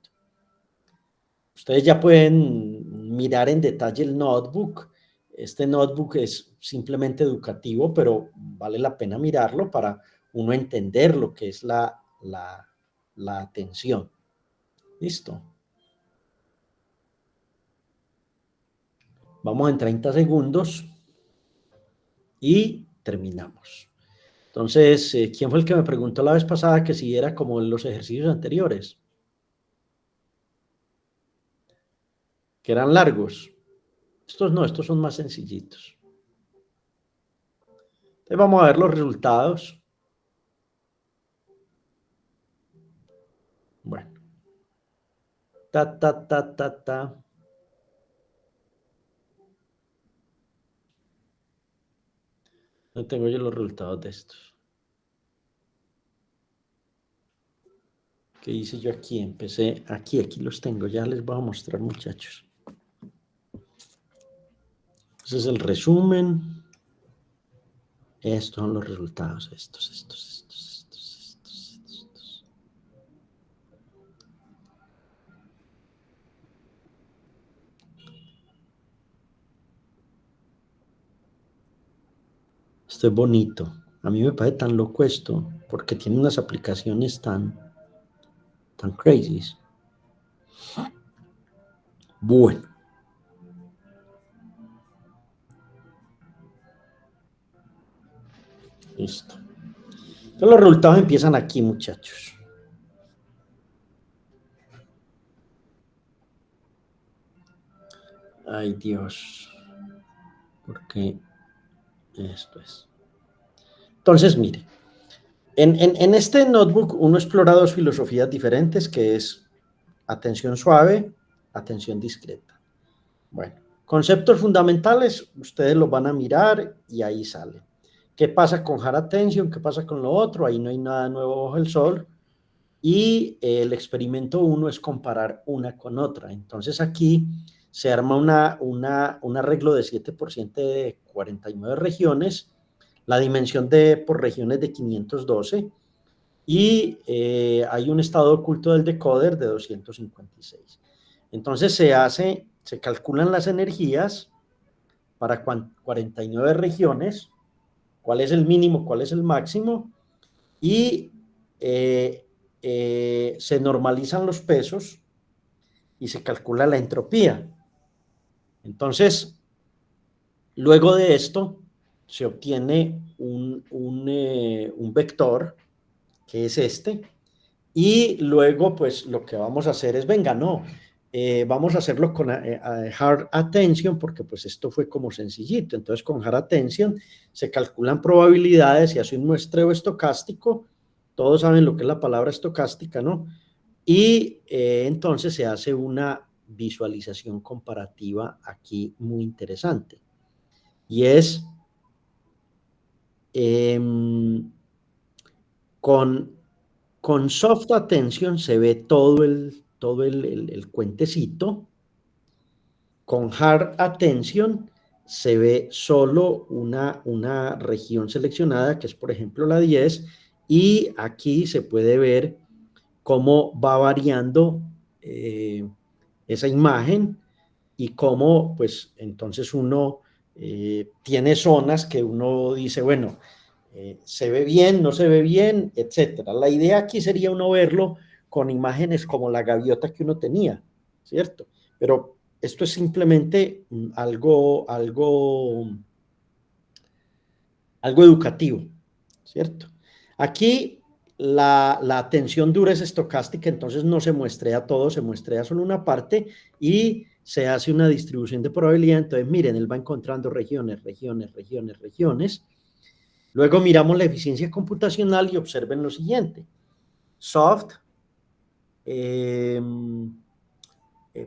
Ustedes ya pueden mirar en detalle el notebook. Este notebook es simplemente educativo, pero vale la pena mirarlo para uno entender lo que es la atención. ¿Listo? Vamos en 30 segundos y terminamos. Entonces, ¿quién fue el que me preguntó la vez pasada que si era como en los ejercicios anteriores? Que eran largos. Estos no, estos son más sencillitos. Entonces vamos a ver los resultados. Bueno. No tengo yo los resultados de estos. ¿Qué hice yo aquí? Empecé aquí los tengo. Ya les voy a mostrar, muchachos. Ese es el resumen. Estos son los resultados. Estos. Esto es bonito. A mí me parece tan loco esto, porque tiene unas aplicaciones tan crazy. Bueno. Listo. Entonces los resultados empiezan aquí, muchachos. Ay, Dios. ¿Por qué esto es? Entonces, mire. En este notebook uno explora dos filosofías diferentes, que es atención suave, atención discreta. Bueno, conceptos fundamentales, ustedes los van a mirar y ahí sale. ¿Qué pasa con hard attention? ¿Qué pasa con lo otro? Ahí no hay nada nuevo bajo el sol. Y el experimento 1 es comparar una con otra. Entonces aquí se arma un arreglo de 7% de 49 regiones, la dimensión por regiones de 512, y hay un estado oculto del decoder de 256. Entonces se calculan las energías para 49 regiones, cuál es el mínimo, cuál es el máximo, y se normalizan los pesos y se calcula la entropía. Entonces, luego de esto, se obtiene un vector, que es este, y luego, pues, lo que vamos a hacer es, venga, vamos a hacerlo con hard attention, porque pues esto fue como sencillito. Entonces, con hard attention se calculan probabilidades y hace un muestreo estocástico. Todos saben lo que es la palabra estocástica, ¿no? Y entonces se hace una visualización comparativa aquí muy interesante. Y es con soft attention se ve todo el cuentecito. Con hard attention se ve solo una región seleccionada, que es por ejemplo la 10, y aquí se puede ver cómo va variando esa imagen y cómo, pues, entonces uno tiene zonas que uno dice, bueno, se ve bien, no se ve bien, etcétera. La idea aquí sería uno verlo con imágenes como la gaviota que uno tenía, ¿cierto? Pero esto es simplemente algo educativo, ¿cierto? Aquí la atención dura es estocástica, entonces no se muestrea todo, se muestrea solo una parte y se hace una distribución de probabilidad. Entonces, miren, él va encontrando regiones. Luego miramos la eficiencia computacional y observen lo siguiente. Soft,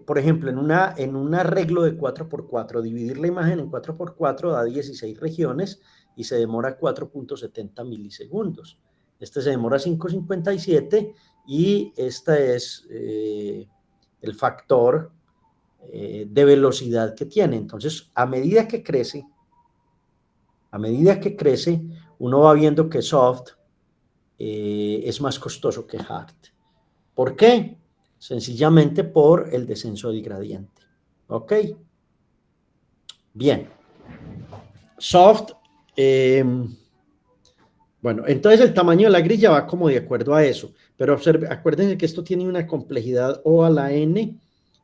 por ejemplo, en un arreglo de 4x4, dividir la imagen en 4x4 da 16 regiones y se demora 4.70 milisegundos. este se demora 5,57 y este es el factor de velocidad que tiene. Entonces, a medida que crece, uno va viendo que soft es más costoso que hard. ¿Por qué? Sencillamente por el descenso del gradiente. ¿Ok? Bien. Soft, bueno, entonces el tamaño de la grilla va como de acuerdo a eso, pero acuérdense que esto tiene una complejidad O a la N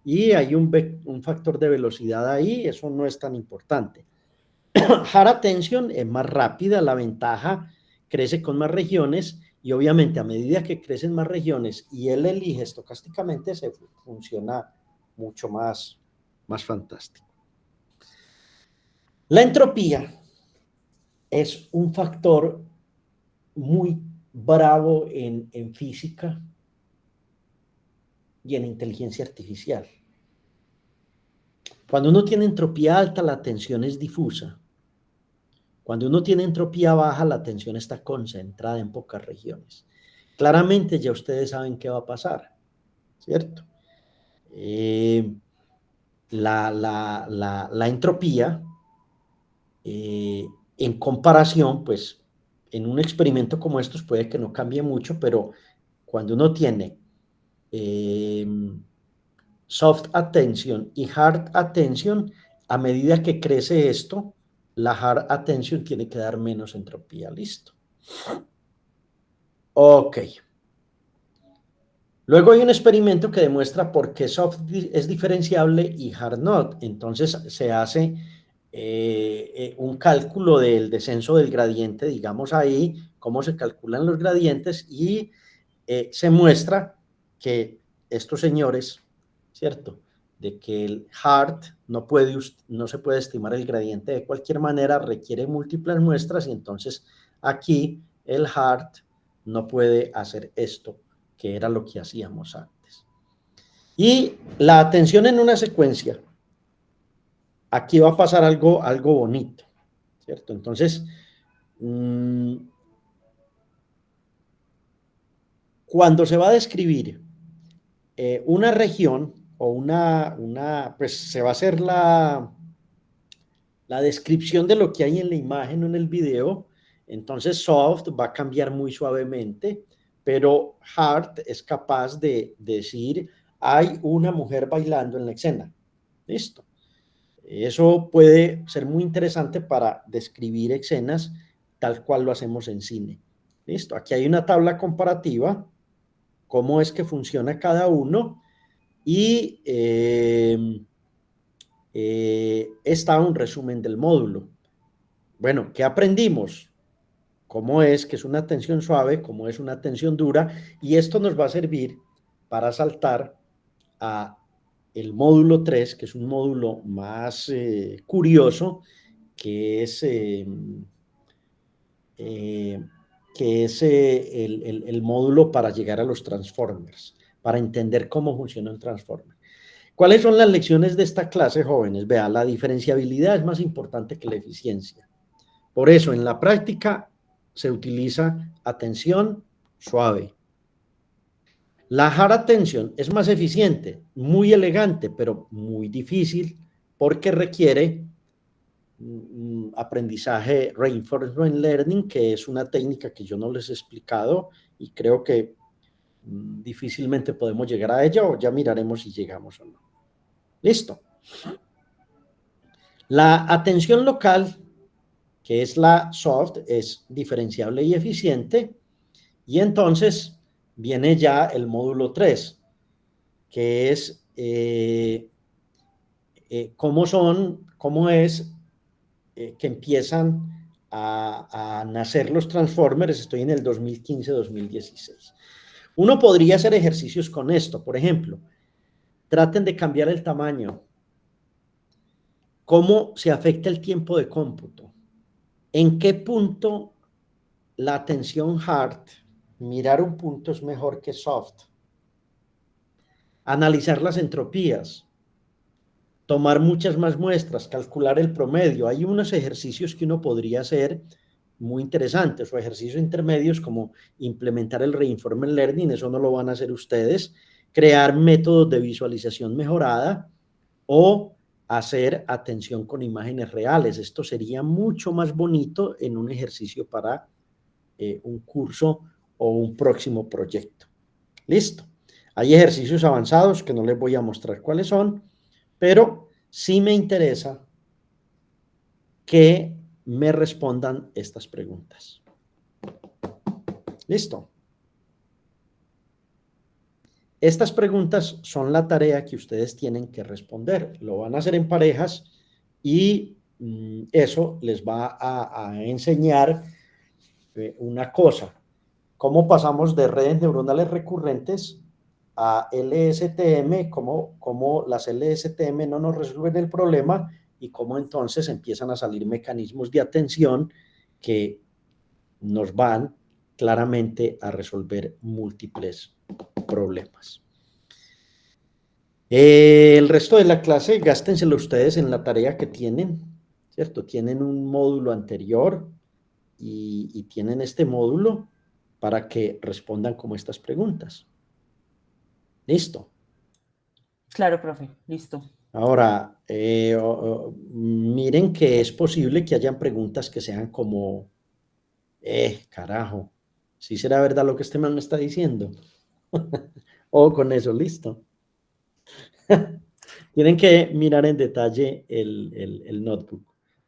y hay un factor de velocidad ahí, eso no es tan importante. Hard Attention es más rápida, la ventaja crece con más regiones y obviamente a medida que crecen más regiones y él elige estocásticamente, se funciona mucho más fantástico. La entropía es un factor muy bravo en física y en inteligencia artificial. Cuando uno tiene entropía alta, la tensión es difusa. Cuando uno tiene entropía baja, la tensión está concentrada en pocas regiones. Claramente ya ustedes saben qué va a pasar, ¿cierto? La entropía, en comparación, pues, en un experimento como estos puede que no cambie mucho, pero cuando uno tiene soft attention y hard attention, a medida que crece esto, la hard attention tiene que dar menos entropía. Listo. Ok. Luego hay un experimento que demuestra por qué soft es diferenciable y hard not. Entonces se hace un cálculo del descenso del gradiente, digamos ahí, cómo se calculan los gradientes y se muestra que estos señores, ¿cierto? De que el hard no se puede estimar el gradiente de cualquier manera, requiere múltiples muestras y entonces aquí el hard no puede hacer esto, que era lo que hacíamos antes. Y la atención en una secuencia, aquí va a pasar algo bonito, ¿cierto? Entonces, cuando se va a describir una región o pues se va a hacer la descripción de lo que hay en la imagen o en el video, entonces soft va a cambiar muy suavemente, pero hard es capaz de decir, hay una mujer bailando en la escena. Listo. Eso puede ser muy interesante para describir escenas tal cual lo hacemos en cine. Listo. Aquí hay una tabla comparativa, cómo es que funciona cada uno y está un resumen del módulo. Bueno, ¿qué aprendimos? Cómo es que es una tensión suave, cómo es una tensión dura, y esto nos va a servir para saltar a el módulo 3, que es un módulo más curioso, que es el módulo para llegar a los transformers, para entender cómo funciona un transformer. ¿Cuáles son las lecciones de esta clase, jóvenes? Vea, la diferenciabilidad es más importante que la eficiencia. Por eso, en la práctica se utiliza atención suave. La hard attention es más eficiente, muy elegante, pero muy difícil porque requiere aprendizaje reinforcement learning, que es una técnica que yo no les he explicado y creo que difícilmente podemos llegar a ella, o ya miraremos si llegamos o no. Listo. La atención local, que es la soft, es diferenciable y eficiente, y entonces viene ya el módulo 3, que es cómo es que empiezan a nacer los transformers. Estoy en el 2015-2016. Uno podría hacer ejercicios con esto, por ejemplo, traten de cambiar el tamaño. ¿Cómo se afecta el tiempo de cómputo? ¿En qué punto la atención hard, mirar un punto es mejor que soft? Analizar las entropías, tomar muchas más muestras, calcular el promedio. Hay unos ejercicios que uno podría hacer muy interesantes, o ejercicios intermedios como implementar el Reinforcement Learning, eso no lo van a hacer ustedes, crear métodos de visualización mejorada o hacer atención con imágenes reales. Esto sería mucho más bonito en un ejercicio para un curso o un próximo proyecto. Listo. Hay ejercicios avanzados que no les voy a mostrar cuáles son, pero sí me interesa que me respondan estas preguntas. Listo. Estas preguntas son la tarea que ustedes tienen que responder. Lo van a hacer en parejas y eso les va a enseñar una cosa. ¿Cómo pasamos de redes neuronales recurrentes a LSTM? ¿Cómo las LSTM no nos resuelven el problema? Y cómo entonces empiezan a salir mecanismos de atención que nos van claramente a resolver múltiples problemas. El resto de la clase, gástenselo ustedes en la tarea que tienen, ¿cierto? Tienen un módulo anterior y tienen este módulo para que respondan como estas preguntas. ¿Listo? Claro, profe, listo. Ahora, miren que es posible que hayan preguntas que sean como, carajo, ¿sí será verdad lo que este man me está diciendo? O con eso, listo. Tienen que mirar en detalle el notebook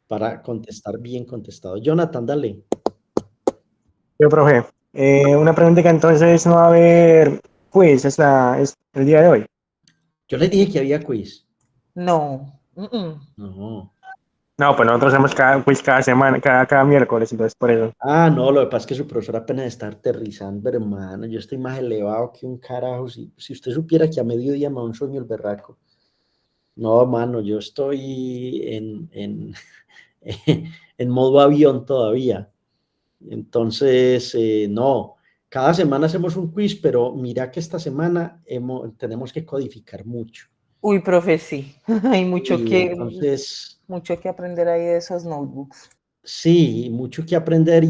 para contestar bien contestado. Jonathan, dale. Yo, profe, una pregunta que entonces no va a haber quiz es el día de hoy. Yo les dije que había quiz. No. No. No, pues nosotros hacemos quiz cada semana, cada miércoles, entonces por eso. Ah, no, lo que pasa es que su profesor apenas está aterrizando, hermano. Yo estoy más elevado que un carajo. Si usted supiera que a mediodía me da un sueño el berraco. No, mano, yo estoy en modo avión todavía. Entonces, no, cada semana hacemos un quiz, pero mira que esta semana tenemos que codificar mucho. Uy, profe, sí. Hay mucho Y que, entonces, mucho que aprender ahí de esos notebooks. sí, mucho que aprender.